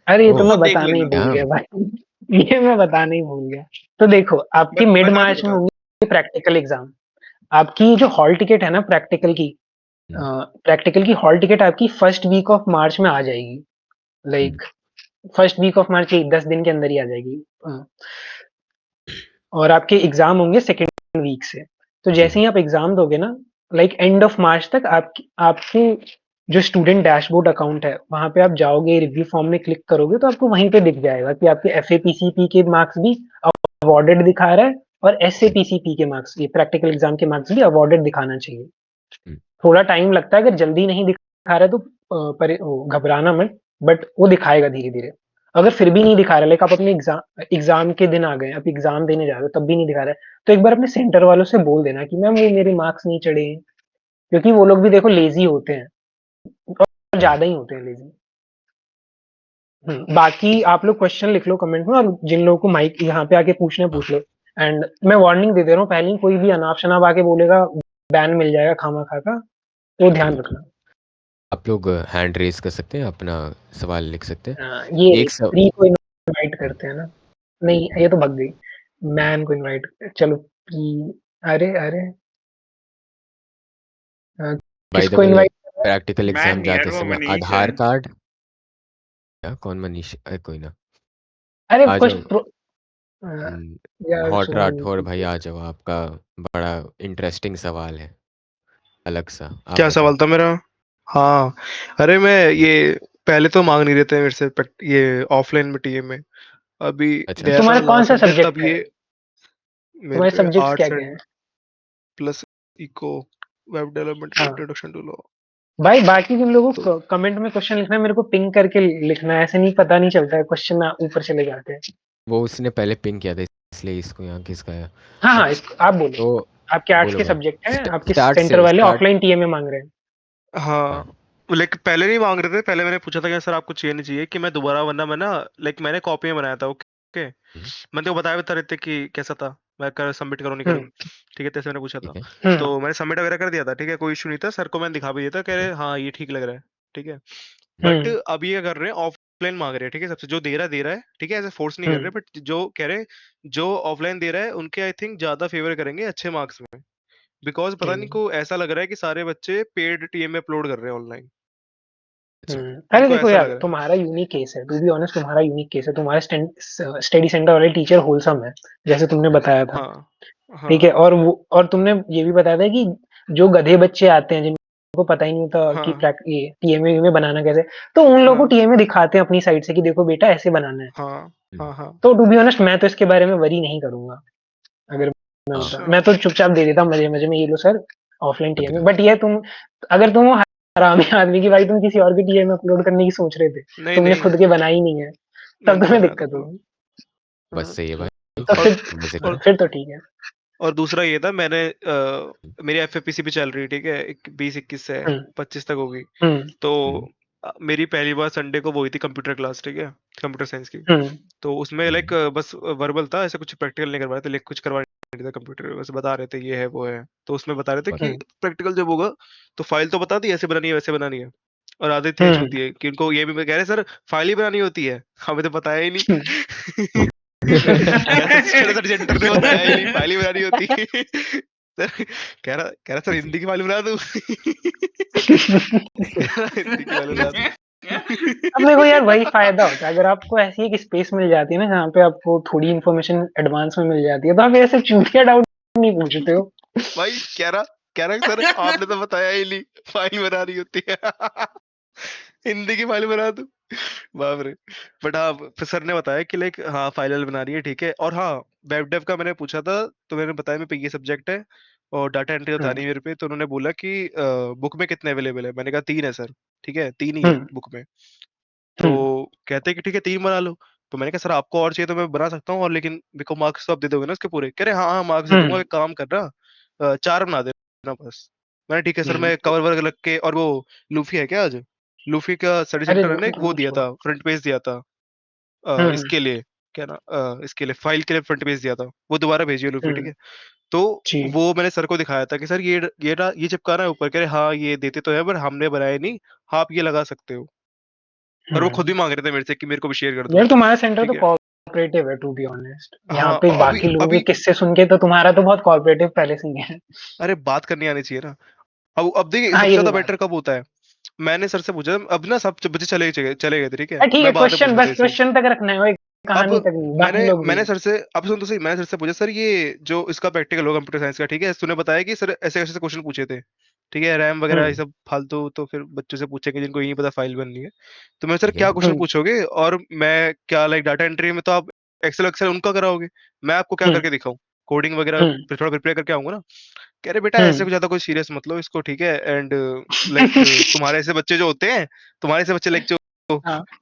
अरे! ये तो तो ओह! वो मैं देख बताना ही लेना भूल तुम। गया डैम! भाई। ये मैं बताना ही भूल गया। तो देखो, आपके मिड बता दो, मार्च में बता दो। होंगी प्रैक्टिकल एग्ज़ाम। आपकी जो हॉल टिकट है ना हुँ, प्रैक्टिकल की हॉल टिकट आपकी फर्स्ट वीक ऑफ मार्च में आ जाएगी। हुँ, like first week of March 10 दिन के अंदर ही आ जाएगी। और आपके एग्जाम होंगे सेकेंड वीक से। तो जी जैसे हाँ। ही आप एग्जाम दोगे ना, लाइक एंड ऑफ मार्च तक आपके जो स्टूडेंट डैशबोर्ड अकाउंट है वहां पे आप जाओगे, रिव्यू फॉर्म में क्लिक करोगे तो आपको वहीं पे दिख जाएगा कि आपके एफएपीसीपी के मार्क्स भी अवॉर्डेड दिखा रहा है और एसएपीसीपी के मार्क्स, ये प्रैक्टिकल एग्जाम के मार्क्स भी अवॉर्डेड दिखाना चाहिए। हुँ, थोड़ा टाइम लगता है, अगर जल्दी नहीं दिखा रहा है तो घबराना मत, बट वो दिखाएगा धीरे धीरे। अगर फिर भी नहीं दिखा रहा, लाइक आप अपने एग्जाम के दिन आ गए, आप एग्जाम देने जा रहे हो तब भी नहीं दिखा रहा है, तो एक बार अपने सेंटर वालों से बोल देना कि मैम वो मेरे मार्क्स नहीं चढ़े हैं। क्योंकि वो लोग भी देखो लेजी होते हैं, और राइट। ज्यादा ही होते हैं लेजी। बाकी आप लोग क्वेश्चन लिख लो कमेंट में, और जिन लोगों को माइक यहाँ पे आके पूछना हाँ, पूछ लो। एंड मैं वार्निंग दे दे रहा हूँ पहले ही, कोई भी अनाप शनाप आके बोलेगा बैन मिल जाएगा खामा खा का, तो ध्यान बिल्कुल। रखना। आप लोग हैंड रेज़ कर सकते हैं, अपना सवाल लिख सकते हैं। ये एक सव प्री को इनवाइट हुँ, करते हैं ना। नहीं, ये तो भग गई। मैन को इनवाइट, चलो प्री। अरे अरे, बाय द किसको वे इनवाइट कर रहा है? प्रैक्टिकल मैन एग्ज़ाम नहीं यार, जाते वो समय मनीष है। आधार कार्ड क्या कौन मनीष कोई ना, अरे आ कुछ जाओ। यार हॉट सुनो राठौर भाई आ जाओ, आपका बड़ा इंटरेस्टिंग सवाल है, अलग-सा, आप क्या बताओ। सवाल था मेरा? हाँ, अरे मैं ये पहले तो मांग नहीं रहे थे मेरे से ये ऑफलाइन में टीए में। अभी अच्छा, गया था तुम्हारा कौन लास्ट सा संडे, तब सब्जेक्ट है? ये मेरे तुम्हारे पे सब्जेक्ट्स क्या आर्ट्स क्या एंड है? Plus eco, web development and हाँ इंट्रोडक्शन टू लॉ। भाई, बाकी तुम लोगों तो को कमेंट में क्वेश्चन लिखना है, मेरे को पिंग करके लिखना है, ऐसे नहीं पता नहीं चलता है, क्वेश्चन ऊपर चले जाते हैं। वो उसने पहले पिन किया था इसलिए इसको यहाँ खिसकाया। हाँ हाँ, अच्छा, आप बोलो। तो आपके आर्ट्स बोलो के भाई। सब्जेक्ट हैं, आपके स्टार्ट सेंटर से वाले स्टार्ट ऑफलाइन टीए में मांग रहे हैं। हाँ, हाँ, लाइक पहले नहीं मांग रहे थे। पहले मैंने पूछा था कि सर आपको चाहिए नहीं चाहिए कि मैं दोबारा, वरना मैं ना, लाइक मैंने कॉपी में बनाया था। ओके, हुँ, मैंने तो बताया बता रहे थे कि कैसा था, मैं कर सबमिट करूँ नहीं करूँ। हम्म ठीक है, तैसे मैंने पूछा था। ठीक है। तो हम्म मैंने सबमिट वगैरह कर दिया था। ठीक है, कोई इशू नहीं था। सर को मैंने दिखा भी दिया था, कह रहे हाँ ये ठीक लग रहा है। ठीक है, बट हम्म अब ये कर रहे हैं ऑफलाइन मांग रहे हैं। ठीक है, सबसे जो दे रहा है। ठीक है, ऐसे फोर्स नहीं कर रहे, हम्म बट जो कह रहे हैं, जो ऑफलाइन दे रहा है उनके आई थिंक ज्यादा फेवर करेंगे अच्छे मार्क्स में। बिकॉज पता नहीं हम्म को ऐसा लग रहा है कि सारे बच्चे पेड टीएम में अपलोड कर रहे हैं ऑनलाइन। अच्छा, अरे उनको देखो ऐसा यार, लग रहा है। तुम्हारा यूनिक केस है, टू बी ऑनेस्ट तुम्हारा यूनिक केस है, तुम्हारे स्टडी सेंटर वाले टीचर होलसम है, जैसे तुमने बताया था। हाँ ठीक है, हाँ और तुमने ये भी बताया था कि जो गधे बच्चे आते हैं जिनको पता ही नहीं होता कि हाँ ये टीएमए में बनाना कैसे, तो उन लोगों को हाँ टीएमए दिखाते हैं अपनी साइड से कि देखो बेटा ऐसे बनाना है। हाँ हुँ, हाँ हाँ। तो टू बी ऑनेस्ट मैं तो इसके बारे में वरी नहीं करूंगा। अगर मैं हाँ, होता, अच्छा, मैं तो चुपचाप दे देता मजे मजे में, ये लो सर ऑफलाइन खुद टीएमए। का। बट ये तुम, अगर तुम वो हरामी आदमी की भाई तुम किसी और के टीएमए अपलोड करने की सोच रहे थे, नहीं तुमने नहीं, खुद के बनाई नहीं है, तब मैंने नहीं तुम्हें बनाया था दिक्कत अपलोड। होगी। बस हम्म, सही है भाई, तो और मज़े और करो। फिर तो ठीक है। और दूसरा ये था, मैंने मेरी एफएपीसी भी चल रही। ठीक है, 20-21 से हम्म 25 तक होगी। हम्म तो हुँ, मेरी पहली बार संडे को वो हुई थी कंप्यूटर क्लास। ठीक है, कंप्यूटर साइंस की। हम्म तो उसमें लाइक हुँ, बस वर्बल था, ऐसे कुछ प्रैक्टिकल नहीं करवा रहे थे, लाइक कुछ करवा नहीं था कंप्यूटर, बस बता रहे थे ये है वो है। तो उसमें बता रहे थे कि बहुत हम्म प्रैक्टिकल जब होगा तो फाइल तो बता दी ऐसे बनानी है वैसे बनानी है। और आदत ऐसी हम्म होती है कि उनको ये भी कह रहे सर फाइल ही बनानी होती है, हमें तो बताया ही हम्म नहीं। सर जेंटर ने बताया ही नहीं, फाइल ही बनानी होती है। सर कह रहा सर हिंदी की फाइल बना दूं। हिंदी की फाइल बना दूं। अब देखो यार, वही फायदा होता है अगर आपको ऐसी एक स्पेस मिल जाती है ना जहाँ पे आपको थोड़ी इन्फॉर्मेशन एडवांस में मिल जाती है, तो आप ऐसे चूतिया डाउट नहीं पूछते हो। भाई कह रहा सर आपने तो बताया ही नहीं, फाइल बना रही होती है। हिंदी की फाइल बना दूं, बाप रे। बट हाँ, फिर सर ने बताया कि लाइक हाँ फाइल बना रही है। ठीक है, और हाँ, वेब डेव का मैंने पूछा था, तो मैंने बताया मेरे पे ये सब्जेक्ट है और डाटा एंट्री तो था हम्म नहीं मेरे पे। तो उन्होंने बोला कि बुक में कितने अवेलेबल है। मैंने कहा 3 है सर। ठीक है, 3 ही है हम्म बुक में। तो हम्म कहते हैं कि ठीक है 3 बना लो। तो मैंने कहा सर आपको और चाहिए तो मैं बना सकता हूँ, और लेकिन मेरे को मार्क्स तो आप दे दोगे ना उसके पूरे? कह रहे हाँ हाँ मार्क्स दे दूंगा, हम्म एक काम करना 4 बना देना बस। मैंने ठीक है सर, हम्म। मैं कवर वर्ग लग के। और वो लूफी है क्या आज? लूफी का स्टडी अरे सेंटर है ना, एक वो दिया छोड़ो। था, फ्रंट पेज दिया था हम्म इसके लिए, क्या ना, इसके लिए फाइल के लिए फ्रंट पेज दिया था, वो दोबारा भेजिए लूफी। ठीक हम्म है, तो जी वो मैंने सर को दिखाया था कि सर ये चिपकाना है ऊपर। कह रहे हाँ ये देते तो है पर हमने बनाया नहीं, आप ये लगा सकते हो। और वो खुद भी हम्म मांग रहे थे मेरे से कि मेरे को भी शेयर कर दो। यार, तुम्हारा सेंटर ठीक तो है, कॉर्पोरेटिव है टू बी ऑनेस्ट। यहाँ हाँ, पे अभी बाकी लोगों के अभी किस्से सुन के तो तुम्हारा तो बहुत कॉर्पोरेटिव पहले से ही है। अरे बात करनी आनी चाहिए ना। अब देखिए हाँ सबसे ये भी ज्यादा बात बेटर कब होता है? मैंने सर से पूछा, अब ना सब बच्चे चले गए थे, ठीक है? ठीक है, मैं बाद में क्वेश्चन पूछूंगा बस तेरे से। क्वेश्चन तक रखना है, ओए, कहानी अब तक नहीं, बाकी लोग भी। मैंने सर से, अब सुन तो सही, मैंने सर से पूछा, सर ये जो इसका प्रैक्टिकल होगा कंप्यूटर साइंस का, ठीक है? तूने बताया कि सर ऐसे ऐसे क्वेश्चन पूछे थे, ठीक है? रैम वगैरह ये सब फालतू तो फिर बच्चों से पूछेंगे जिनको यही पता फाइल बननी है। तो मैं सर ठीक है। क्या क्वेश्चन पूछोगे, और मैं क्या लाइक डाटा एंट्री में तो आप एक्सेल एक्सेल उनका कराओगे, मैं आपको क्या करके दिखाऊं? कोडिंग वगैरह थोड़ा प्रिपेयर करके आऊंगा ना। कह रहे बेटा ऐसे ज्यादा कोई सीरियस मत लो इसको, ठीक है? एंड लाइक तुम्हारे ऐसे बच्चे जो होते हैं, तुम्हारे ऐसे बच्चे लाइक जो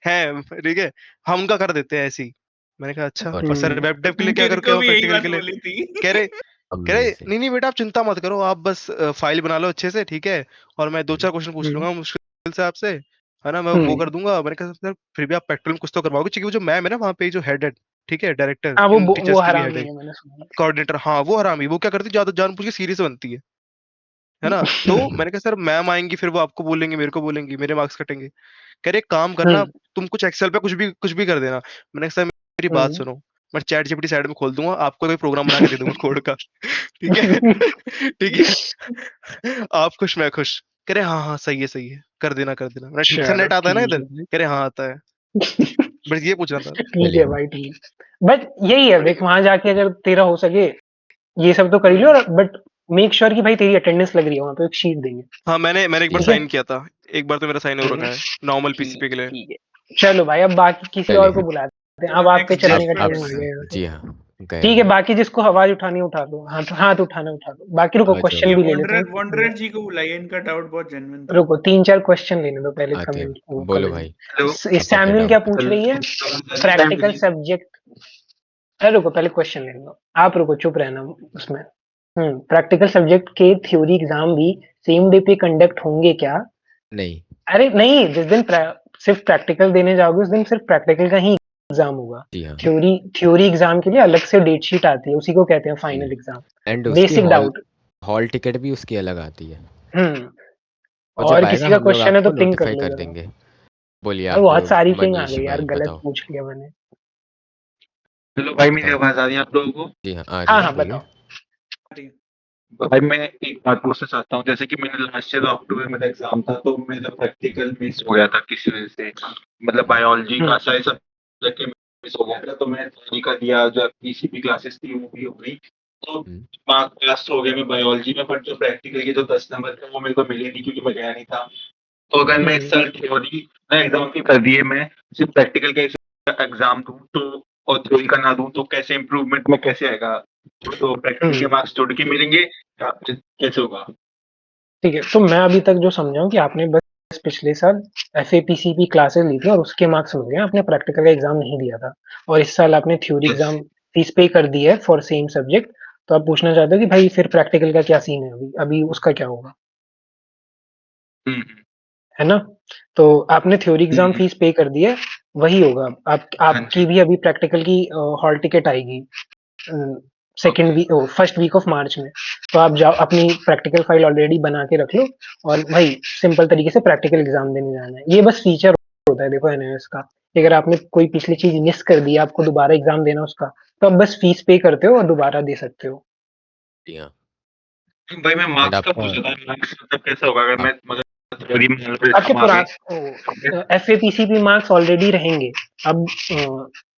हैं, ठीक है, हम उनका कर देते हैं ऐसे ही। मैंने कहा अच्छा, और सर वेब डेव के लिए क्या मेरे करके को आओ भी यही प्रैक्टिकल बात के लिए? बोली थी। कह रहे अमेजिंग। नहीं नहीं बेटा आप चिंता मत करो, आप बस फाइल बना लो अच्छे से, ठीक है? और मैं 2-4 क्वेश्चन पूछ लूंगा मुश्किल से आपसे, है ना? मैं वो कर दूंगा। मैंने कहा सर फिर भी आप प्रैक्टिकल में कुछ तो करवाओगे, क्योंकि वो जो मैम है ना वहाँ पे जो हेड है, ठीक है, डायरेक्टर हाँ, इन टीचर्स वो की भी हेड हरामी है, है, मैंने सुना। कोऑर्डिनेटर, हाँ वो हरामी, वो क्या करती है, ज्यादा जानबूझ के सीरियस बनती है ना? तो मैंने कहा सर मैम आएंगी फिर वो आपको बोलेंगी, मेरे को बोलेंगी, मेरे मार्क्स कटेंगे। कह रहे एक काम करना, तुम कुछ एक्सेल पे कुछ भी कर देना। मैंने कहा सर मेरी बात सुनो, मैं चैट जीपीटी साइड में खोल दूंगा, आपको कोई प्रोग्राम बना के दे दूंगा कोड का, ठीक है? ठीक है, आप खुश मैं खुश। कह रहे हाँ हाँ सही है, कर देना मैंने ठीक सर, चलो नेट आता है ना ठीक इधर? है कह रहे हाँ आता है। बस ये पूछना था। ठीक है चलिए। भाई, ठीक। बट यही है देख, वहां जाके अगर तेरा हो सके ये सब तो कर ही लो, बट मेक श्योर कि भाई तेरी अटेंडेंस लग रही है वहां पे, एक शीट देंगे। हाँ मैंने एक बार ठीक है साइन किया था, एक बार तो मेरा साइन हो रखा है नॉर्मल पीसीपी के लिए। ठीक है, चलो भाई अब बाकी किसी और चलिए। को बुलाते हैं, चलो अब आप पे नेक्स्ट चलने जेस का पे टाइम अब आ बढ़ते हैं। गया है। जी हाँ, गए ठीक है, हम। बाकी जिसको आवाज उठानी उठा दो, हाथ उठाना उठा दो, बाकी रुको आ जाओ। क्वेश्चन ये भी ले लेते हैं। वॉन्डरर जी को बुलाइए, इनका डाउट बहुत जेन्युइन था। रुको 3-4 क्वेश्चन लेने दो पहले, आते हैं। कमेंट वो बोलो कमेंट। भाई, हेलो सबका क्या सैमुअल क्या डाउट है? पूछ रही है? Practical subject. अरे रुको पहले क्वेश्चन लेने दो, आप रुको चुप रहना उसमें। प्रैक्टिकल सब्जेक्ट के थ्योरी एग्जाम भी सेम डे पे कंडक्ट होंगे क्या? नहीं। अरे नहीं, जिस दिन सिर्फ प्रैक्टिकल देने जाओगे उस दिन सिर्फ प्रैक्टिकल का ही एग्जाम होगा। जी हाँ। थ्योरी एग्जाम के लिए अलग से डेट शीट आती है, उसी को कहते हैं फाइनल एग्जाम। एंड उसकी basic hall doubt. Hall ticket भी उसकी अलग आती है, हम्म और जब और आएगा किसी का हम लोग क्वेश्चन है तो आपको थिंक कर नोटिफाई लो कर जरा। देंगे। बोलिए और आप, बहुत सारी थिंग आ मनीष गई यार, भाई गलत बताओ। पूछ लिया मैंने। हेलो भाई, मेरी बताओ। आवाज आ रही है आप लोगों को? जी हाँ, आ रही हाँ है, हाँ बोलिए। बताओ। भाई मैं एक बात पूछना चाहता हूँ, जैसे कि मैंने लास्ट ईयर अक्टूबर में एग्जाम था, तो मेरा प्रैक्टिकल मिस हो गया था किसी वजह से, मतलब बायोलॉजी का हम्म शायद सब्जेक्ट मिस हो गया था, तो मैं थ्योरी का दिया, जो पीसीपी क्लासेस थी वो भी हो गई, तो हम्म, मार्क पास हो गया मैं बायोलॉजी में, बट जो प्रैक्टिकल के जो 10 नंबर थे वो मेरे को मिले नहीं क्योंकि मैं गया नहीं था। तो अगर मैं इस हम्म साल थ्योरी ना एग्जाम की कर दिए, मैं सिर्फ प्रैक्टिकल का एग्जाम दूं तो, और थ्योरी का ना दूं तो कैसे इम्प्रूवमेंट में कैसे आएगा? तो प्रैक्टिकल के हम्म मार्क्स जोड़ के मिलेंगे या कैसे होगा? ठीक है, तो मैं अभी तक जो समझा हूँ कि आपने बस पिछले साल FAPCP क्लासेस ली थी और उसके मार्क्स मिल गए, आपने प्रैक्टिकल का एग्जाम नहीं दिया था। और इस साल आपने थ्योरी यस। एग्जाम फीस पे कर दी है फॉर सेम सब्जेक्ट। तो आप पूछना चाहते हो कि भाई फिर प्रैक्टिकल का क्या सीन है, अभी अभी उसका क्या होगा, हम्म है ना? तो आपने थ्योरी एग्जाम हम्म, फीस पे कर दी है, वही होगा। हाँ आपकी जी। भी अभी प्रैक्टिकल की हॉल टिकट आएगी second okay. Week, first week of March में। तो आप जाओ अपनी प्रैक्टिकल फाइल ऑलरेडी बना के रख लो, और भाई सिंपल तरीके से प्रैक्टिकल एग्जाम देने जाना है। ये बस फीचर होता है देखो एनएस का, कि अगर आपने कोई पिछली चीज मिस कर दी, आपको दोबारा एग्जाम देना उसका, तो आप बस फीस पे करते हो और दोबारा दे सकते हो। जी हाँ। भाई मैं एंड मार्क्स का आपका पूछ रहा था, मार्क्स मतलब कैसा होगा अगर आप मैं मतलब थ्योरी में आपके एग्जाम आ गए? पुराने FAPCP मार्क्स ऑलरेडी रहेंगे। अब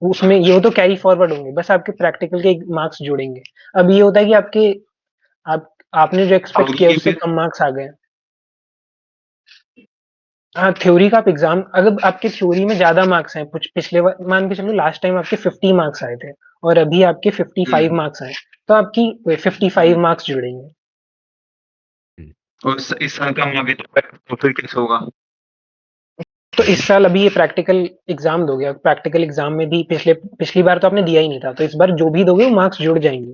उसमें ये तो कैरी फॉरवर्ड होंगे, बस आपके प्रैक्टिकल के मार्क्स जुड़ेंगे। अब ये होता है कि आप आपने जो एक्सपेक्ट थ्योरी किया के उससे फिर? कम मार्क्स आ गए। हाँ, थ्योरी का आप एग्जाम, अगर आपके थ्योरी में ज्यादा मार्क्स हैं, कुछ पिछले मान के चलो लास्ट टाइम आपके 50 मार्क्स आए थे और अभी आपके 55 हम्म मार्क्स आए, तो आपकी 55 हम्म। मार्क्स जुड़ेंगे। हम्म, और इस साल का मांगे तो फिर कैसे होगा? तो इस साल अभी ये प्रैक्टिकल एग्जाम दोगे, प्रैक्टिकल एग्जाम में भी पिछली बार तो आपने दिया ही नहीं था, तो इस बार जो भी दोगे वो मार्क्स जुड़ जाएंगे।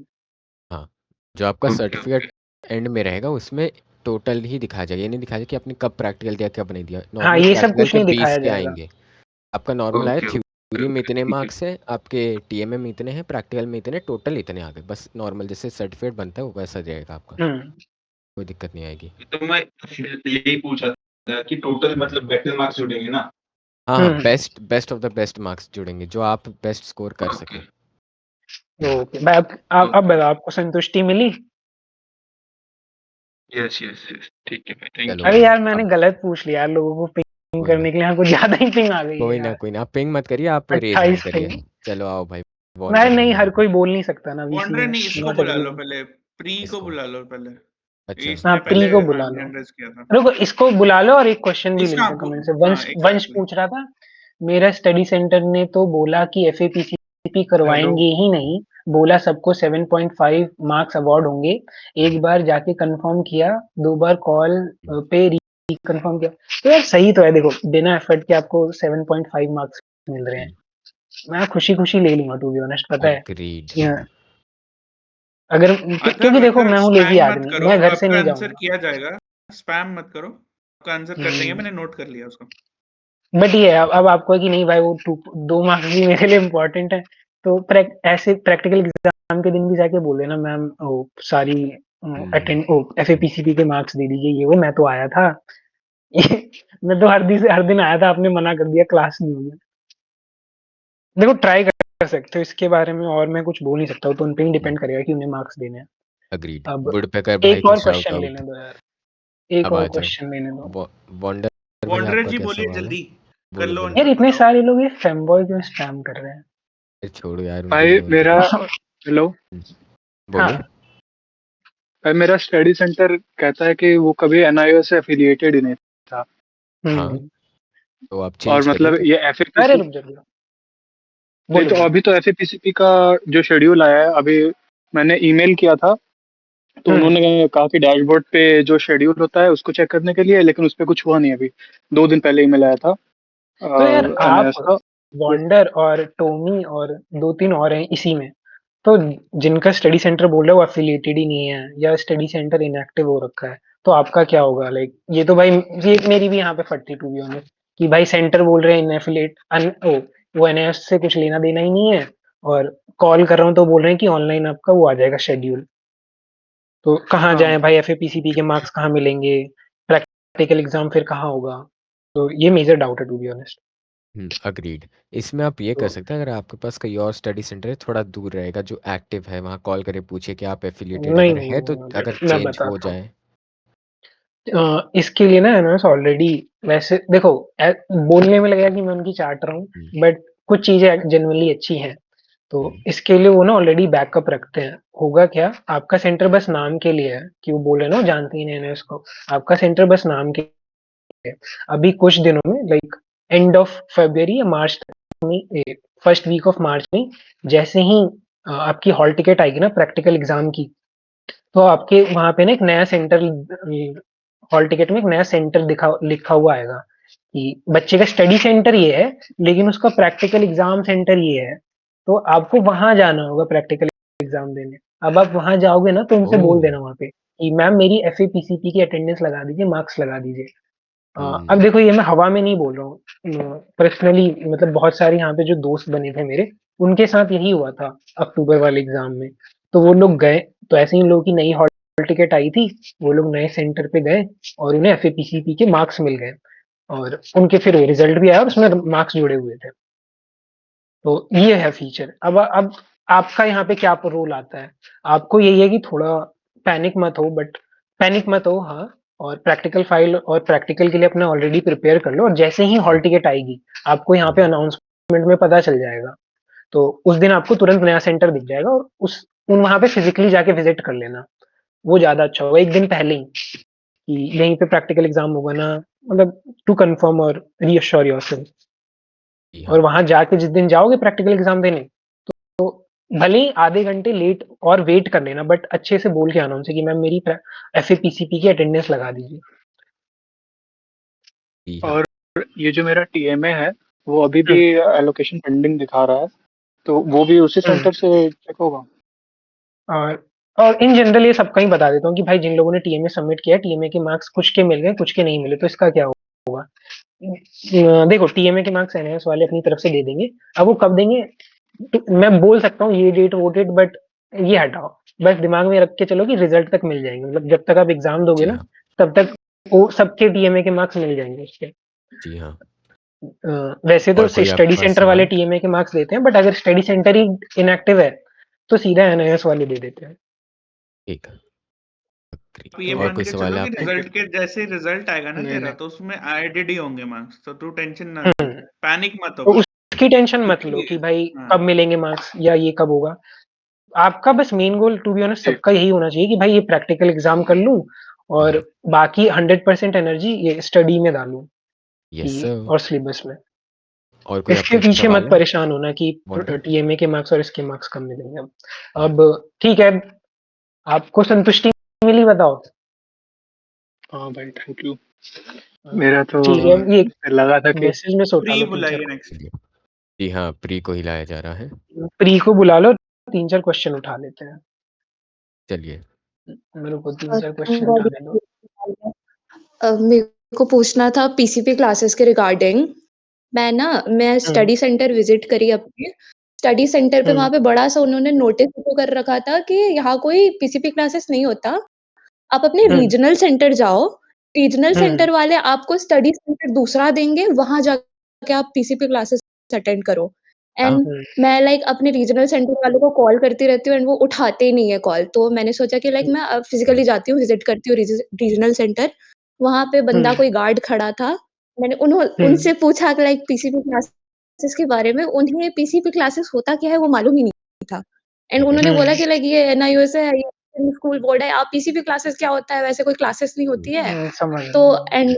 हाँ, जो आपका ओके ओके। सर्टिफिकेट एंड में रहेगा उसमें टोटल ही दिखाया जाएगा, ये नहीं दिखाया जाएगा कि आपने कब प्रैक्टिकल दिया कब नहीं दिया। हाँ, नॉर्मल ये सब प्रैक्टिकल कुछ के नहीं बेस दिखाया पे जाएगा। आएंगे। आपका नॉर्मल आया, ओके ओके थ्योरी में ओके इतने ठीक है। मार्क्स हैं, आपके TMA में इतने हैं, प्रैक्टिकल में इतने, टोटल इतने आ गए। बस नॉर्मल जैसे सर्टिफिकेट बनता है वो वैसा जाएगा आपका, हम्म कोई दिक्कत नहीं आएगी। तो मैं यही पूछा था कि टोटल मतलब बेटर मार्क्स जुड़ेंगे ना? हाँ हाँ, hmm best of the best marks जुड़ेंगे, जो आप बेस्ट स्कोर कर ओके सकें। ओके भाई, अब ओके। बताओ आपको संतुष्टि मिली? यस यस यस ठीक है भाई, थैंक चलो यू। अरे यार मैंने अब गलत पूछ लिया यार, लोगों को पिंग कोई करने बात के लिए यहाँ कुछ ज्यादा ही पिंग आ गई है कोई ना यार। कोई ना, आप पिंग मत करिए, आप रेज मत 28 करिए। पिंग। चलो आओ भाई, नहीं वॉन्डर नहीं, बोलो हर अभी। कोई बोल नहीं सकता ना वीसी वॉन्डर में, नहीं, इसको नॉट बुला लो एवरीवन। पहले, प्री को इसको बुला लो पहले। अच्छा हाँ इसने प्री पहले को बुला लो। हैंड रेज किया था। रुको इसको बुला लो और एक क्वेश्चन भी ले इसका लेते हैं आपको, कमेंट से। हाँ वंश वंश एग्जैक्टली। पूछ रहा था, मेरा स्टडी सेंटर ने तो बोला कि एफएपीसीपी करवाएंगे ही नहीं, बोला सबको 7.5 मार्क्स अवार्ड होंगे। एक बार जाके कंफर्म किया, 2 बार कॉल पे कंफर्म किया। तो यार सही तो है, देखो बिना एफर्ट के आपको 7.5 मार्क्स मिल रहे हैं, मैं खुशी खुशी ले लूंगा टू बी ऑनेस्ट, पता है। अग्रीड। Yeah, अगर अतर क्योंकि देखो अतर मैं हूँ लेजी स्पैम मत आदमी, करो, मैं घर से आपका नहीं आंसर जाऊंगा। किया जाएगा। स्पैम मत करो, आपका आंसर कर देंगे, मैंने नोट कर लिया उसको। बट ये है, अब आपको है कि नहीं भाई वो 2 मार्क्स भी मेरे लिए इम्पोर्टेंट है, तो ऐसे प्रैक्टिकल एग्जाम के दिन भी जाके बोल देना मैम वो सारी अटेंड ओ एफएपीसीपी के मार्क्स दे दीजिए, ये वो मैं तो आया था। मैं तो हर दिन आया था, आपने मना कर दिया क्लास नहीं होगी। देखो ट्राई कर सकते हो इसके बारे में, और मैं कुछ बोल नहीं सकता हूँ, तो उन पे ही डिपेंड करेगा कि उन्हें मार्क्स देने हैं। अग्रीड। अब वुडपेकर भाई एक को और शाउट क्वेश्चन आउट। लेने दो यार, एक अब आ और जाओ। क्वेश्चन लेने दो। वॉन्डर भाई वॉन्डर आपका जी क्या बोलिए सवाल है? जल्दी, कर बोलो लो बोलो। यार आंसर, इतने बताओ। सारे लोग ये फेमबॉय क्यों स्पैम कर रहे हैं? अरे छोड़ो यार, उनको भाई इग्नोर मेरा, करो। हेलो बोलिए। हाँ। भाई मेरा स्टडी सेंटर कहता है कि वो कभी एनआईओ से एफिलिएटेड ही नहीं था। हाँ, हम्म। तो आप और चेंज करिए मतलब तो। ये अरे एफएपीसी, रुक जाओ, नहीं बोलो तो बोलो। अभी तो एफएपीसीपी का जो शेड्यूल आया है, अभी मैंने ईमेल किया था, तो हम्म। उन्होंने कहा कि डैशबोर्ड पे जो शेड्यूल होता है उसको चेक करने के लिए, लेकिन उस पर कुछ हुआ नहीं। अभी 2 दिन पहले ईमेल आया था तो यार आप एनआईएस का। वॉन्डर और टोमी और 2-3 और हैं इसी में, तो जिनका स्टडी सेंटर बोल रहे हो अफिलिएटेड ही नहीं है या स्टडी सेंटर इनएक्टिव हो रखा है, तो आपका क्या होगा? लाइक ये तो भाई, ये मेरी भी यहाँ पे फटती टू बी ऑनेस्ट, कि भाई सेंटर बोल रहे हैं इनएफिलिएट वो एनएस से कुछ लेना देना ही नहीं है, और कॉल कर रहा हूँ तो बोल रहे हैं कि ऑनलाइन आपका वो आ जाएगा शेड्यूल। तो कहाँ हाँ, जाए भाई, एफएपीसीपी के मार्क्स कहाँ मिलेंगे, प्रैक्टिकल एग्जाम फिर कहाँ होगा? तो ये मेजर डाउट है टू बी ऑनेस्ट। अग्रीड। इसमें आप ये कर तो सकते हैं, अगर आपके पास कोई और स्टडी सेंटर है थोड़ा दूर रहेगा जो एक्टिव है, वहाँ कॉल करके पूछिए कि आप एफिलिएटेड नहीं अगर नहीं है तो अगर नहीं, मैं चेंज हो बताता हूँ। जाए। इसके लिए ना एनएस ऑलरेडी, वैसे देखो बोलने में लगेगा कि मैं उनकी चाट रहा हूँ, हम्म, बट कुछ चीजें जनरली अच्छी हैं, तो हम्म, इसके लिए वो ना ऑलरेडी बैकअप रखते हैं। होगा क्या, आपका सेंटर बस नाम के लिए है कि वो बोले ना वो जानते ही नहीं एनएस को, आपका सेंटर बस नाम के लिए है। अभी कुछ दिनों में लाइक एंड ऑफ फरवरी या मार्च में, फर्स्ट वीक ऑफ मार्च में, जैसे ही आपकी हॉल टिकट आएगी ना प्रैक्टिकल एग्जाम की, तो आपके वहां पे ना एक नया सेंटर, हॉल टिकट में एक नया सेंटर दिखा लिखा हुआ आएगा कि बच्चे का स्टडी सेंटर ये है, लेकिन उसका प्रैक्टिकल एग्जाम सेंटर ये है, तो आपको वहां जाना होगा प्रैक्टिकल एग्जाम देने। अब आप वहां जाओगे ना तो उनसे बोल ओह। देना वहां पे कि मैम मेरी एफएपीसीपी की अटेंडेंस लगा दीजिए, मार्क्स लगा दीजिए। अब हम्म, देखो ये मैं हवा में नहीं बोल रहा हूँ, पर्सनली मतलब बहुत सारे यहाँ पे जो दोस्त बने थे मेरे, उनके साथ यही हुआ था अक्टूबर वाले एग्जाम में। तो वो लोग गए, तो ऐसे ही लोगों की नई हॉल टिकट आई थी, वो लोग नए सेंटर पे गए और उन्हें एफएपीसीपी के मार्क्स मिल गए, और उनके फिर रिजल्ट भी आया और उसमें मार्क्स जुड़े हुए थे। तो ये है फीचर। अब आपका यहाँ पे क्या रोल आता है, आपको यही है कि थोड़ा पैनिक मत हो, बट पैनिक मत हो हाँ, और प्रैक्टिकल फाइल और प्रैक्टिकल के लिए अपने ऑलरेडी प्रिपेयर कर लो, और जैसे ही हॉल टिकट आएगी आपको यहाँ पे अनाउंसमेंट में पता चल जाएगा, तो उस दिन आपको तुरंत नया सेंटर दिख जाएगा, और उस उन वहां पे फिजिकली जाके विजिट कर लेना, वो ज्यादा अच्छा होगा एक दिन पहले ही, कि यहीं पे प्रैक्टिकल एग्जाम होगा ना, मतलब टू कंफर्म और रीअश्योर योरसेल्फ। जी और हाँ। वहां जाके जिस दिन जाओगे प्रैक्टिकल एग्जाम देने, तो भले ही आधे घंटे लेट और वेट कर लेना, बट अच्छे से बोल के आना उनसे कि मैम मेरी एफएपीसीपी की अटेंडेंस लगा दीजिए। जी हाँ। और ये जो मेरा टीएमए है, वो अभी भी हम्म। एलोकेशन पेंडिंग दिखा रहा है, तो वो भी उसी हम्म। सेंटर से चेक होगा। और और इन जनरल ये सबका ही बता देता हूँ कि भाई जिन लोगों ने टीएमए सबमिट किया, टीएमए के मार्क्स कुछ के मिल गए कुछ के नहीं मिले, तो इसका क्या होगा? देखो टीएमए के मार्क्स एनएस वाले अपनी तरफ से दे देंगे। अब वो कब देंगे, तो मैं बोल सकता हूँ ये डेट वो डेट, बट ये हटाओ, बस दिमाग में रख के चलो कि रिजल्ट तक मिल जाएंगे, मतलब जब तक आप एग्जाम दोगे जी ना हाँ। तब तक वो सबके टीएमए के मार्क्स मिल जाएंगे उसके। जी हाँ। वैसे तो और कोई आपके स्टडी पास सेंटर वाले सवाल? टीएमए के मार्क्स देते हैं, बट अगर स्टडी सेंटर ही इनएक्टिव है तो सीधा एनआईएस वाले दे देते हैं। ठीक है। ग्रेट। अब ये और मान कोई के सवाल चलो है कि आपके? रिजल्ट के जैसे रिजल्ट आएगा ना नहीं तेरा नहीं तो उसमें एडेड ही होंगे मार्क्स, तो तू टेंशन ना ले, हम्म, पैनिक मत हो तो बस। उसकी टेंशन मत लो क्योंकि कि भाई हाँ कब मिलेंगे मार्क्स या ये कब होगा। आपका बस main goal to be honest जी सबका यही होना चाहिए कि भाई ये प्रैक्टिकल एग्जाम कर लूं और बाकी 100% एनर्जी ये स्टडी में डालूं यस कि सर। और सिलेबस में। और कोई इसके आपका पीछे मत सवाल है परेशान होना कि वांडर? टीएमए के मार्क्स और इसके मार्क्स कम मिलेंगे। अब ठीक है, आपको संतुष्टि मिली बताओ। हाँ भाई थैंक यू। हाँ, मेरा तो ठीक है, ये लगा था कि मैसेज में से उठा प्री लो 3-4 बुलाइए नेक्स्ट। जी हाँ, प्री को ही लाया जा रहा है। प्री को बुला लो, 3-4 क्वेश्चन उठा लेते हैं। चलिए। मेरे को 3-4 क्वेश्चन बहुत उठाने दो। मेरे को पूछना था पीसीपी क्लासेस के रिगार्डिंग। मैं स्टडी सेंटर विजिट करी अपने। स्टडी सेंटर पे वहाँ पे बड़ा-सा उन्होंने नोटिस वो कर रखा था कि यहाँ कोई पीसीपी क्लासेस नहीं होता। आप अपने रीजनल सेंटर जाओ, रीजनल सेंटर वाले आपको स्टडी सेंटर दूसरा देंगे, वहाँ जाके आप पीसीपी क्लासेस अटेंड करो। हाँ, एंड मैं अपने रीजनल सेंटर वालों को कॉल करती रहती हूँ एंड वो उठाते ही नहीं है कॉल। तो मैंने सोचा कि मैं फिज़िकली जाती हूँ, विज़िट करती हूँ रीजनल सेंटर। वहाँ पे बंदा कोई गार्ड खड़ा था। मैंने उनसे पूछा कि पीसीपी क्लासेस के बारे में, उन्हें पीसीपी क्लासेस होता क्या है वो मालूम ही नहीं था। एंड उन्होंने बोला कि ये एनआईओएस है, ये स्कूल बोर्ड है, आप पीसीपी क्लासेस क्या होता है, वैसे कोई क्लासेस नहीं होती है। समझ तो एंड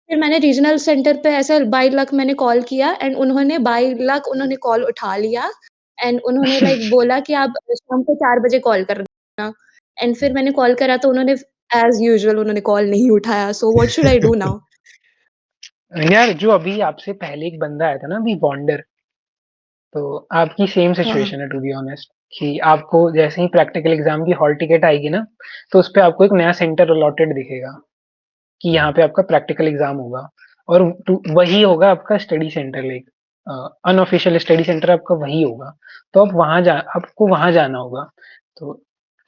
फिर मैंने रीजनल सेंटर पे ऐसे बाय लक मैंने कॉल किया एंड उन्होंने कॉल उठा लिया एंड उन्होंने बोला कि आप शाम को 4 बजे कॉल करना। एंड फिर मैंने कॉल करा तो उन्होंने एज़ यूजुअल उन्होंने कॉल नहीं उठाया। So what should I do now? यार जो अभी आपसे पहले एक बंदा आया था ना अभी बॉन्डर, तो आपकी सेम हाँ, सिचुएशन है टू बी ऑनेस्ट कि आपको जैसे ही प्रैक्टिकल एग्जाम की हॉल टिकट आएगी ना, तो उस पे आपको एक नया सेंटर अलॉटेड दिखेगा कि यहाँ पे आपका प्रैक्टिकल एग्जाम होगा और वही होगा आपका study centre, like unofficial study centre आपका वही होगा। तो आपको वहां जाना होगा। तो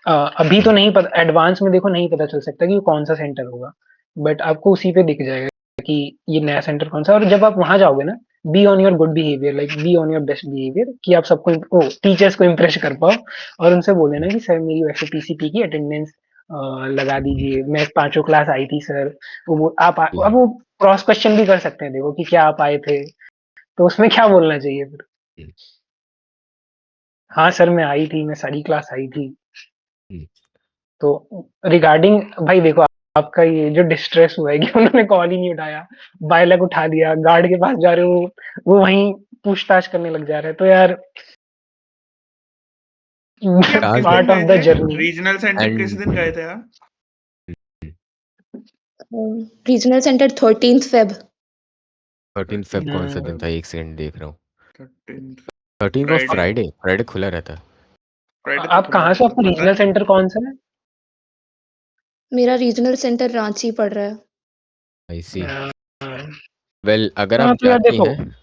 अभी तो नहीं पता, एडवांस में देखो नहीं पता चल सकता कि कौन सा सेंटर होगा, बट आपको उसी पे दिख जाएगा कि ये नया सेंटर कौन सा है। और जब आप वहां जाओगे ना, be on your good behaviour, like be on your best behaviour कि आप सबको टीचर्स को इम्प्रेस कर पाओ और उनसे बोले ना कि सर मेरी वैसे पीसीपी की अटेंडेंस लगा दीजिए, मैं 5 क्लास आई थी सर। अब वो क्रॉस क्वेश्चन भी कर सकते हैं देखो कि क्या आप आए थे, तो उसमें क्या बोलना चाहिए फिर? हाँ सर मैं आई थी, मैं सारी क्लास आई थी। तो रिगार्डिंग भाई देखो, आपका ये जो डिस्ट्रेस हुआ है कि उन्होंने कॉल ही नहीं उठाया, बायलक उठा दिया, गार्ड के पास जा रहे हो, वो वहीं पूछताछ करने लग जा रहे हैं, तो यार आप किस दिन पार्ट गए ऑफ द थे? जर्नी। रीजनल सेंटर किस दिन गए थे आप? Regional centre 13th Feb। 13 Feb कौन सा दिन था? एक सेकंड देख रहा हूँ। 13th 13 वो फ्राइडे। फ्राइडे, फ्राइडे खुला रहता है। फ्राइडे तो आप खुला कहाँ से, रहता आपका पता रीजनल नहीं। सेंटर कौन सा है? मेरा रीजनल सेंटर रांची पड़ रहा है। आई सी। हाँ वेल अगर हाँ, आप तो यार जाती देखो हैं,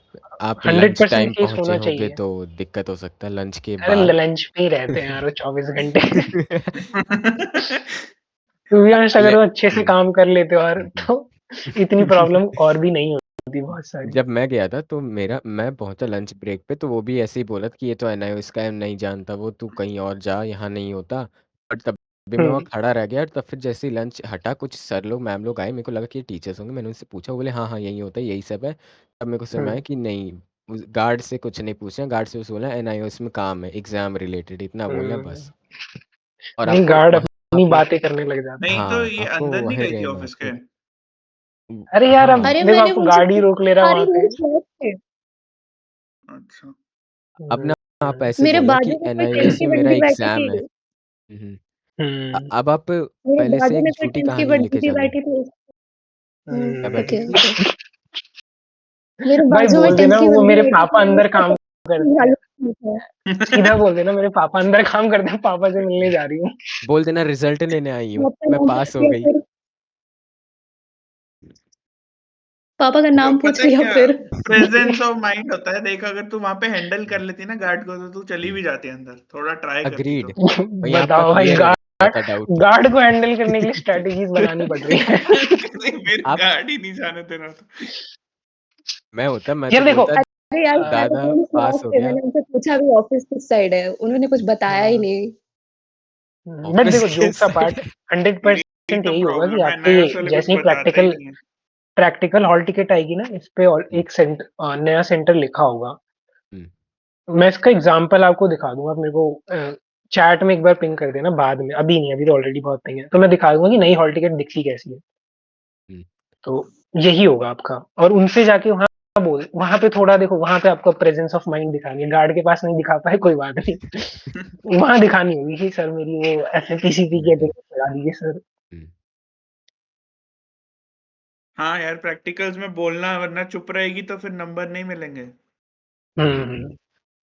आप लंच 100% टाइम केस पहुँचे होना होगे चाहिए। तो दिक्कत हो सकता है लंच के अरे बाद। लंच पे ही रहते हैं यार वो 24 घंटे। टू बी ऑनेस्ट ले अगर वो अच्छे से काम कर लेते और तो इतनी प्रॉब्लम और भी नहीं होती बहुत सारी। जब मैं गया था तो मैं पहुंचा लंच ब्रेक पे, तो वो भी ऐसे ही बोला था कि ये तो एनआईओ इसका है, नहीं जानता वो, तू कहीं और जा, यहाँ नहीं होता। बट तब भी मैं वहाँ खड़ा रह गया। तब फिर जैसे ही लंच हटा, कुछ सर लोग मैम लोग आए, मेरे को लगा कि ये टीचर्स होंगे। मैंने उनसे पूछा, वो बोले हाँ हाँ यही होता है, यही सब है। तब मेरे को समझ आया कि नहीं, गार्ड से कुछ नहीं पूछना, गार्ड से बस बोलना एनआईओ इसमें काम है, एग्जाम रिलेटेड, इतना बोलना है बस। और नहीं, आपको गार्ड वहाँ अपनी पे, बातें करने लग जाते हैं। नहीं तो हाँ ये आपको अंदर नहीं वहीं गई थी रहना है ऑफिस के? तो। अरे यार अब हाँ अरे देखो मैंने आपको उनसे गार्ड ही रोक ले रहा है सारी वहां पे। न्यूज़ सुनी थी। अच्छा। अब ना आप ऐसे मेरे बोलना बाजू कि में कोई एनआईओएस 10th की में मेरा बंदी बैठी एग्जाम है। थी। हम्म। हम्म अब आप मेरे पहले से बाजू एक में कोई झूठी 10th की कहानी लेके बंदी चलो। बैठी थी। क्या बैठी ओके, थी? ओके। मेरे भाई बाजू में बोल 10th देना की वो बंदी मेरे बैठी पापा थी, अंदर उसका काम करते हैं। झाड़ू था। सीधा बोल देना मेरे पापा अंदर काम करते हैं, पापा से मिलने जा रही हूँ। बोल देना रिजल्ट लेने आई हूँ, पापा मैं नंबर पास हो या गई। फिर पापा का तो नाम पूछ पता है लिया क्या, फिर। प्रेजेंस ऑफ माइंड होता है। देख अगर तू वहां पे हैंडल कर लेती ना गार्ड को, तो तू चली भी जाती अंदर, थोड़ा ट्राई करती अग्रीड। तो। और यहाँ आपका बताओ भाई, क्लियर हो जाता डाउट। गार्ड को हैंडल करने के लिए स्ट्रेटेजीज बनानी पड़ रही है। नहीं, मेरे आप गार्ड ही नहीं जाने देना तो। मैं तो यार देखो बोलता अरे यार दादा सेवन्थ पास क्लास हो थे, गया। मैंने उनसे पूछा भी ऑफिस किस साइड है, उन्होंने कुछ बताया ही नहीं। बट देखो ऑब्वियसली जोक्स अपार्ट 100% तो यही होगा कि प्रॉब्लम है, आपके नर्स वाले कुछ जैसे ही बताते ही नहीं है। प्रैक्टिकल हॉल टिकट आएगी ना, इस पे एक नया सेंटर लिखा होगा। मैं इसका एग्जांपल आपको दिखा दूंगा, आप मेरे को चैट में एक बार पिंग कर देना बाद में, अभी नहीं, अभी तो ऑलरेडी बहुत पिंग है, तो मैं दिखा दूंगा कि नई हॉल टिकट दिखती कैसी है। तो यही होगा आपका, और उनसे जाके वहां बोल, वहां पे थोड़ा देखो, वहां पे आपको प्रेजेंस ऑफ माइंड दिखानी है, गार्ड के पास नहीं दिखा पाए कोई बात नहीं वहां दिखानी होगी कि सर मेरी वो ऐसे पीसीपी की टिकट लगा दीजिए सर। हाँ यार, प्रैक्टिकल्स में बोलना, वरना चुप रहेगी तो फिर नंबर नहीं मिलेंगे।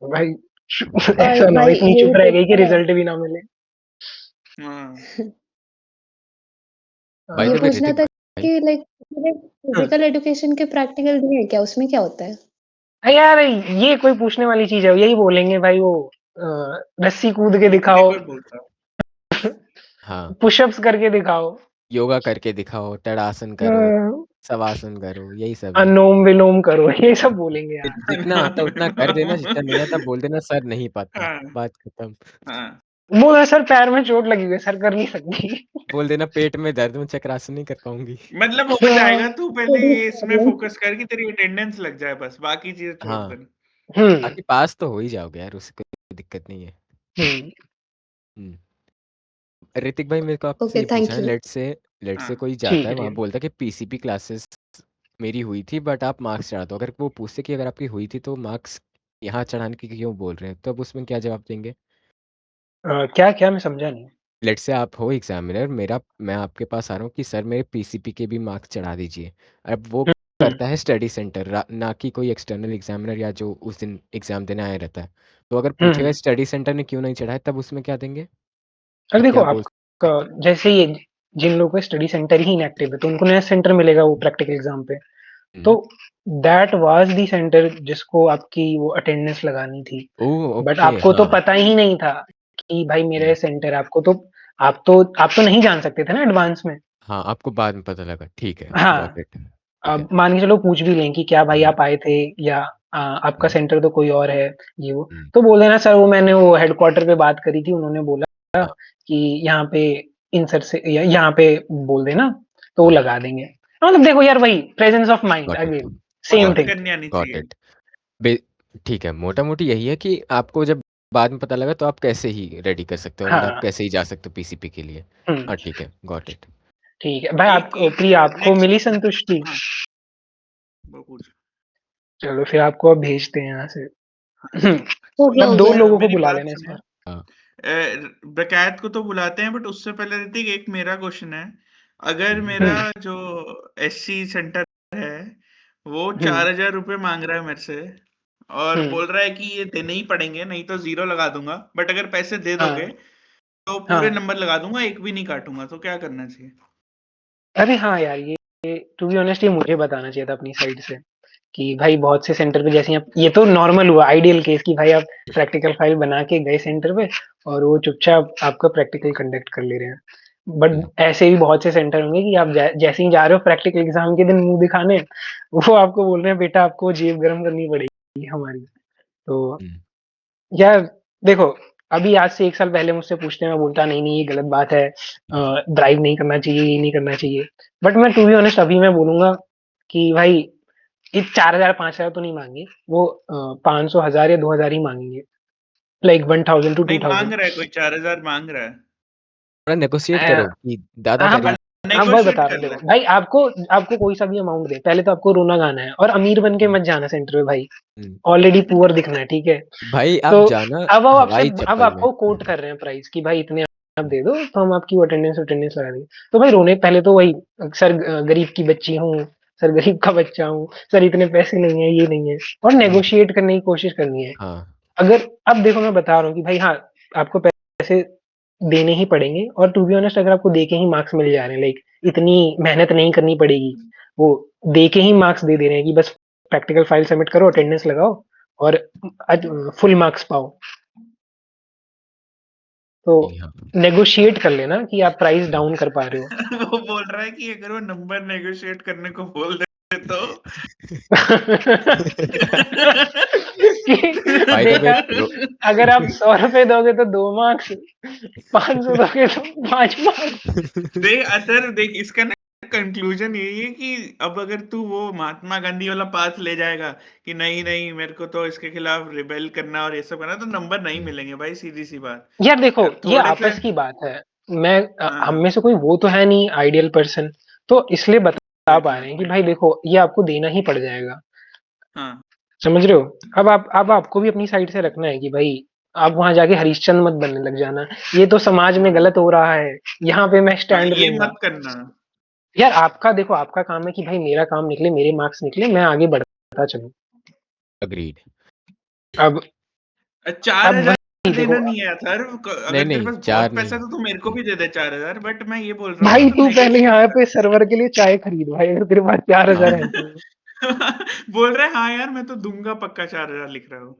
भाई और ऐसा ना हो भाई इतनी ये चुप भी रह गई कि पूछना है, रिजल्ट भी ना मिले। हाँ। बाय ये द वे पूछना ऋतिक था भाई, कि लाइक फिजिकल एजुकेशन के प्रैक्टिकल दिए हैं क्या, उसमें क्या होता है? यार ये कोई पूछने वाली चीज है? यही बोलेंगे भाई वो रस्सी कूद के पूछने दिखाओ, को ही बोलता है। हाँ, पुशअप्स करके दिखाओ, योगा करके दिखाओ, तड़ासन अ, करो, शवासन करो, यही सब है। अनुलोम विलोम करो, ये सब बोलेंगे यार। जितना आता है उतना कर देना, जितना नहीं आता बोल देना सर नहीं पाता, हाँ, बात खत्म। हाँ। वो है सर पैर में चोट लगी हुई है सर, कर नहीं सकती। बोल देना पेट में दर्द, में चक्रासन नहीं कर पाऊंगी। मतलब हो जाएगा, तू पहले Studies ये इसमें problem। फोकस कर कि तेरी अटेंडेंस लग जाए, बस बाकी चीजें छोड़ हाँ, देना। हम्म बाकी पास तो हो ही जाओगे यार, उससे कोई दिक्कत नहीं है। हम्म हम्म। ऋतिक भाई, मेरे को आपसे ओके, ये पूछना थैंक है, यू। लेट हाँ। से कोई जाता ठीक है है वहाँ, ठीक बोलता है कि पीसीपी क्लासेस मेरी हुई थी बट आप मार्क्स चढ़ा दो। अगर वो पूछते कि अगर आपकी हुई थी तो मार्क्स यहाँ चढ़ाने की क्यों बोल रहे हैं, तो अब उसमें क्या जवाब देंगे? है। क्या क्या मैं समझा नहीं। लेट से आप हो एग्जामिनर, मैं आपके पास आ रहा हूँ कि सर मेरे पीसीपी के भी मार्क्स चढ़ा दीजिए। अब वो हम्म करता है स्टडी सेंटर, ना कि कोई एक्सटर्नल एग्जामिनर या जो उस दिन एग्जाम देने आया रहता है। तो अगर हम्म पूछेगा स्टडी सेंटर ने क्यों नहीं चढ़ाया, तब उसमें क्या देंगे? अरे आप देखो क्या बोल सकते आपका, जैसे ये जिन लोगों का स्टडी सेंटर ही इनएक्टिव है तो उनको नया सेंटर मिलेगा वो प्रैक्टिकल एग्जाम पे। तो हैं? दैट वाज द सेंटर जिसको आपकी वो अटेंडेंस लगानी थी। ओह बट ओके, आपको तो हाँ। पता ही नहीं था कि भाई मेरा हम्म, ये सेंटर है। आप तो नहीं जान सकते थे ना एडवांस में। हाँ, आपको बाद में पता लगा, ठीक है, गॉट हाँ, इट। ठीक है। अब मान के चलो पूछ भी लें कि क्या भाई हम्म, आप आए थे, या आपका हम्म, सेंटर तो कोई और है, ये वो। हम्म, तो बोल देना सर वो मैंने वो हेडक्वार्टर पे बात करी थी, उन्होंने बोला हाँ, कि यहाँ पे इंसर्ट से या यहाँ पे बोल देना, तो वो हाँ, लगा देंगे। मतलब देखो यार वही presence of mind got it, again, same बहुत थिंग। करनी आनी गॉट चाहिए। इट। ठीक है, मोटा मोटी यही है कि आपको जब बाद में पता लगा तो आप कैसे ही रेडी कर सकते हो, मतलब आप हाँ कैसे ही जा सकते हो पीसीपी के लिए। हाँ, ठीक है, गॉट इट। ठीक है भाई। एक आपको एक प्रिया आपको नेक्स्ट। मिली संतुष्टि? हाँ, वो पूछ। चलो फिर आपको अब भेजते हैं यहाँ से। हो गया, मतलब हो दो गया। लोगों को मेरी बुला बात लेना इस सुनो। बार। हाँ। बकायत को तो बुलाते हैं, बट उससे पहले ऋतिक, एक मेरा क्वेश्चन है। अगर मेरा हम्म जो एससी सेंटर है वो हम्म 4,000 रुपये मांग रहा है मेरे से, और हम्म बोल रहा है कि ये देने ही पड़ेंगे, नहीं तो जीरो लगा दूंगा, बट अगर पैसे दे दोगे हाँ तो पूरे हाँ। नंबर लगा दूंगा, एक भी नहीं काटूंगा, तो क्या करना चाहिए? अरे हाँ यार, ये टू बी ऑनेस्ट ये मुझे बताना चाहिए था अपनी साइड से कि भाई बहुत से सेंटर पे, जैसे आप, ये तो नॉर्मल हुआ आइडियल केस कि भाई आप प्रैक्टिकल फाइल बना के गए सेंटर पे और वो चुपचाप आपका प्रैक्टिकल कंडक्ट कर ले रहे हैं। हम्म, बट ऐसे भी बहुत से सेंटर होंगे कि आप जैसे ही जा रहे हो प्रैक्टिकल एग्जाम के दिन मुंह दिखाने, वो आपको बोल रहे हैं बेटा आपको जेब गर्म करनी पड़ेगी हमारी। तो हम्म, यार देखो, अभी आज से 1 साल पहले मुझसे पूछते, मैं बोलता नहीं नहीं ये गलत बात है, ड्राइव नहीं करना चाहिए, ये नहीं करना चाहिए। बट मैं टू बी ऑनेस्ट अभी मैं बोलूंगा कि भाई ये 4,000 5,000 तो नहीं मांगे वो, 500 1000 या 2,000 ही मांगेंगे, लाइक 1,000 to नहीं, 2,000। मांग रहा है कोई 4,000 मांग रहा है। थोड़ा नेगोशिएट करो कि ज्यादा हाँ करिए। हाँ वही नेगोशिएट बता रहा कर हूँ, ले। देखो भाई आपको आपको कोई सा भी अमाउंट दे, पहले तो आपको रोना गाना है और अमीर बन के हम्म, मत जाना सेंटर में भाई, हम्म, ऑलरेडी पुअर दिखना है, ठीक है। भाई आप तो जाना अब वो आपसे, हवाई अब चप्पल में। आपको कोट कर रहे हैं प्राइस कि भाई इतने आप दे दो तो हम आपकी अटेंडेंस अटेंडेंस लगा देंगे। तो भाई रोने पहले तो वही, सर गरीब की बच्ची हूँ, सर गरीब का बच्चा हूँ, सर इतने पैसे नहीं है, ये नहीं है, और हम्म, नेगोशिएट करने की कोशिश करनी है। हाँ, अगर अब देखो मैं बता रहा हूँ कि भाई हाँ आपको पैसे देने ही पड़ेंगे, और टू बी ऑनेस्ट अगर आपको दे के ही मार्क्स मिल जा रहे हैं, लाइक इतनी मेहनत नहीं करनी पड़ेगी, वो दे के ही मार्क्स दे रहे हैं कि बस प्रैक्टिकल फाइल सबमिट करो, अटेंडेंस लगाओ और फुल मार्क्स पाओ, तो जी हाँ। नेगोशिएट कर लेना कि आप प्राइस डाउन कर पा रहे हो। वो बोल रहा है कि अगर वो नंबर नेगोशिएट करने को बोल दे तो कि बाय द वे देखा, अगर आप 100 रुपए दोगे तो 2 मार्क्स, 500 दोगे तो 5 मार्क्स। देख अतर देख इसका ना कंक्लूजन यही है कि अब अगर तू वो महात्मा गांधी वाला पाथ ले जाएगा कि नहीं नहीं मेरे को तो इसके खिलाफ रिबेल करना और ये सब करना, तो नंबर नहीं मिलेंगे भाई, सीधी सी बात। यार देखो, ये थोड़े से आपस की बात है। मैं हम हाँ में से कोई वो तो है नहीं आइडियल पर्सन, तो इसलिए बता पा रहे हैं कि एग्जैक्टली भाई देखो ये आपको देना ही पड़ जाएगा। हाँ समझ रहे हो? अब आपको भी अपनी साइड से रखना है कि भाई आप वहां जाके हरिश्चंद्र मत बनने लग जाना। ये तो समाज में गलत हो रहा है, यहाँ पे मैं हाँ स्टैंड ये लूंगा। मत करना। यार आपका देखो, आपका काम है कि भाई मेरा काम निकले, मेरे मार्क्स निकले, मैं आगे बढ़ता चलूं। अग्रीड। अब 4,000 वही देखो देना नहीं है सर। नहीं अगर तेरे नहीं पास 4 बहुत पैसा नहीं। है तो तू मेरे को भी दे दे 4,000, बट मैं ये बोल रहा हूँ कि भाई तू तू पहले नेगोशिएट यहाँ कर। पे सर्वर के लिए चाय खरीद भाई, अगर तेरे पास 4,000 है तो। बोल रहे हाँ यार मैं तो दूंगा पक्का 4,000 लिख रहा हूँ।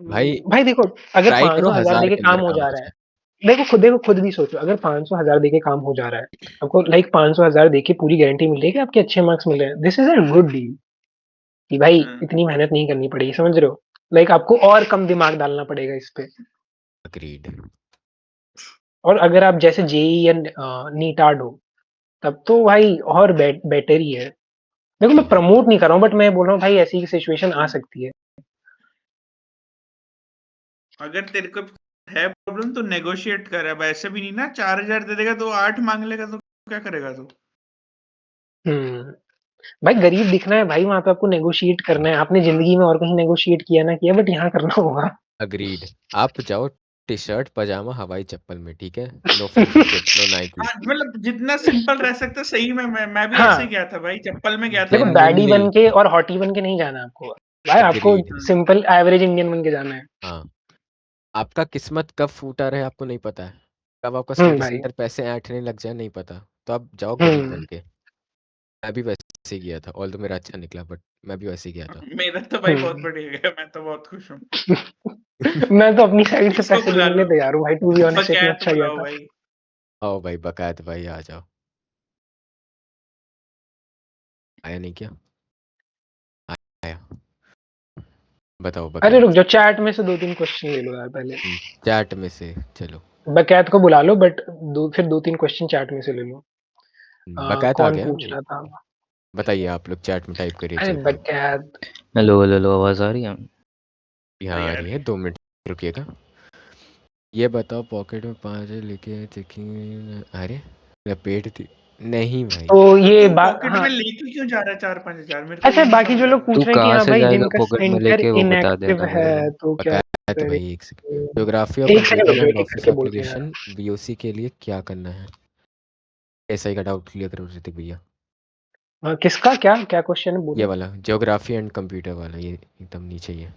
भाई भाई देखो, अगर ट्राई करो 500,000 1000 देके के काम अंदर हो काम जा हो रहा है, जाए। देखो खुद भी सोचो, अगर 500,000 देके काम हो जा रहा है, आपको लाइक 500,000 देके पूरी गारंटी मिल रही है कि आपके अच्छे मार्क्स मिल रहे हैं, this is a good deal. कि भाई हाँ, इतनी मेहनत नहीं करनी पड़ेगी, समझ रहे हो? लाइक आपको और कम दिमाग डालना पड़ेगा इस पे। अग्रीड। और अगर आप जैसे जेई या नीटाड हो, तब तो भाई और बेटर ही है। देखो मैं प्रमोट नहीं कर रहा हूँ, बट मैं बोल रहा हूँ भाई ऐसी सिचुएशन आ सकती है। अगर तेरे को है प्रॉब्लम तो नेगोशिएट कर। अब ऐसे भी नहीं ना 4,000 दे देगा तो 8 मांग लेगा तो क्या करेगा तू? हम्म। भाई गरीब दिखना है भाई, वहां पे आपको नेगोशिएट करना है। आपने जिंदगी में और कहीं नेगोशिएट किया ना किया, बट यहाँ करना होगा। अग्रीड। आप जाओ टी शर्ट पजामा हवाई चप्पल में, ठीक है? No fancy shit, no Nike. हाँ मतलब जितना सिंपल रह सकता है, सही में मैं भी ऐसे ही हाँ गया था भाई, चप्पल में गया था देखो, मैं तो। Baddie genuinely. बन के और हॉटी बन के नहीं जाना आपको भाई, आपको अग्रीड। हाँ, सिंपल एवरेज इंडियन बन के जाना है। हाँ। आपका किस्मत कब फूटा रहे आपको नहीं पता है। कब आपका स्टडी भाई। सेंटर पैसे ऐंठने लग जाए नहीं पता। तो आप जाओ गरीब बन हम्म। के। मैं भी वैसे ही गया था, ऑल्दो मेरा अच्छा निकला, बट मैं भी वैसे ही गया था। मेरा तो भाई बहुत हम्म। बढ़िया गया, मैं तो बहुत खुश हूँ। मैं तो अपनी साइड से इसको पैसे बुला देने के लिए लो, तैयार हूँ भाई, टू बी ऑनेस्ट इतना बकैत अच्छा गया बुलाओ था। भाई। आओ भाई बकायत भाई आ जाओ। आया नहीं क्या? आया। बताओ अरे रुक बकायत। जाओ, चैट में से 2-3 क्वेश्चन ले लो यार पहले। चैट में से चलो। बकैत को बुला लो, बट फिर 2-3 क्वेश्चन चैट में से ले लो। बकायत आ कौन गया पूछ मेरे। रहा था? बताइए आप लोग चैट में टाइप करिए अरे जो भी है। बकैत। हेलो हेलो हेलो, आवाज आ रही है? यहाँ भाई आ यार रही है, 2 मिनट रुकिएगा। ये बताओ पॉकेट में 5,000 लेके चेकिंग। अरे लपेट थी। नहीं भाई। तो तो ये तू बात, पॉकेट हाँ। में लेके क्यों जा रहा है 4-5 हजार? मेरे को अच्छा ये नहीं बाकी समझ जो आ लोग रहा। तू पूछ रहे हैं कि कहाँ हाँ से भाई जाएगा जिनका पॉकेट में सेंटर लेके, वो बता दे इनएक्टिव पहले है भाई। तो क्या बकायत करें? भाई एक सेकंड। ज्योग्राफी और एक सेकंड रुक कंप्यूटर जाओ, एंड एक एक ऑफिस करके बोलते हैं यार। एप्लीकेशन वीओसी के लिए क्या करना है? एसआई का डाउट क्लियर करो ऋतिक भैया। किसका क्या क्या क्वेश्चन है ये बोलो। वाला ज्योग्राफी एंड कंप्यूटर वाला, ये एकदम नीचे ही है।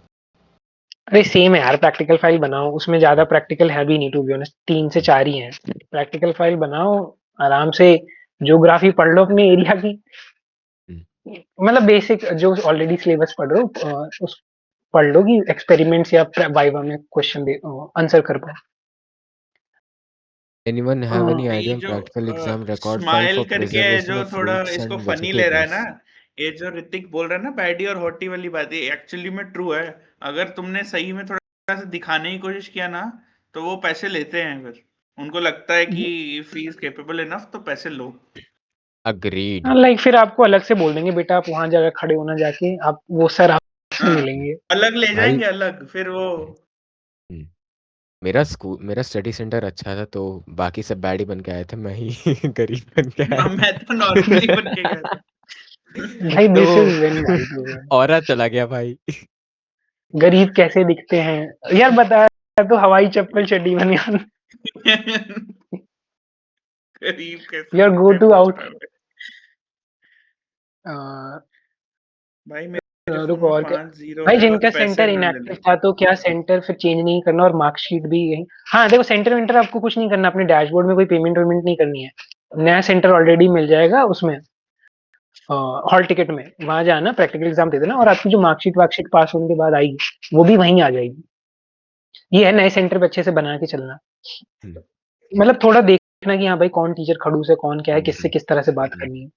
अरे सेम है यार, प्रैक्टिकल फाइल बनाओ, उसमें ज्यादा प्रैक्टिकल है भी नहीं टू बी ऑनेस्ट, 3 से 4 ही हैं। प्रैक्टिकल फाइल बनाओ आराम से, ज्योग्राफी पढ़ लो अपने एरिया की, हम्म। मतलब बेसिक जो ऑलरेडी सिलेबस पढ़ रहे हो उस पढ़ लो कि एक्सपेरिमेंट्स या वाइवा में क्वेश्चन दे आंसर कर पाओ। एनीवन हैव एनी ये आइडिया ऑन जो practical exam record file smile for करके है प्रिजर्वेशन जो ऑफ थोड़ा फ्रूट्स इसको एंड फनी ले रहा है वेजिटेबल्स? ना, ये जो ऋतिक बोल रहा है ना बैडी और हॉटी वाली बात, ये एक्चुअली में ट्रू है। अगर तुमने सही में थोड़ा सा दिखाने की कोशिश किया ना, तो वो पैसे लेते हैं। फिर उनको लगता है कि if he is capable enough तो पैसे लो। अग्रीड। लाइक फिर आपको अलग से बोल देंगे बेटा आप वहां जाकर खड़े होना, जाके आप वो सर आपसे हाँ मिलेंगे। अलग ले भाई जाएंगे, अलग फिर वो। हम्म, मेरा स्टडी सेंटर अच्छा था तो बाकी सब बैडी बन के आए थे, मैं ही गरीब बन के आया मैं तो नॉर्मली बन के गया था। था। भाई तो दिस इज वेरी भाई to be honest। ऑरा चला गया भाई। गरीब कैसे दिखते हैं यार, बताया तो हवाई चप्पल चड्डी बनियान। गरीब कैसे योर गो दिखते हैं टू पूछ आउट। रहा है भाई। मेरे फोन रुको में और क्या। 5 जीरो भाई है और जिनका पैसे सेंटर मिल इनएक्टिव रहे। था तो क्या सेंटर फिर चेंज नहीं करना और मार्कशीट भी यही। हाँ देखो, सेंटर वेंटर आपको कुछ नहीं करना, अपने डैशबोर्ड में कोई पेमेंट वेमेंट नहीं करनी है। नया सेंटर ऑलरेडी मिल जाएगा उसमें, हॉल टिकट में वहां जाना, प्रैक्टिकल एग्जाम दे देना, और आपकी जो मार्कशीट वार्कशीट पास होने के बाद आएगी वो भी वहीं आ जाएगी। ये है नए सेंटर पे अच्छे से बना के चलना, हम्म, मतलब थोड़ा देखना कि हाँ भाई कौन टीचर खड़ूस है, कौन क्या है, किससे हम्म, किस तरह से बात हम्म। करनी है।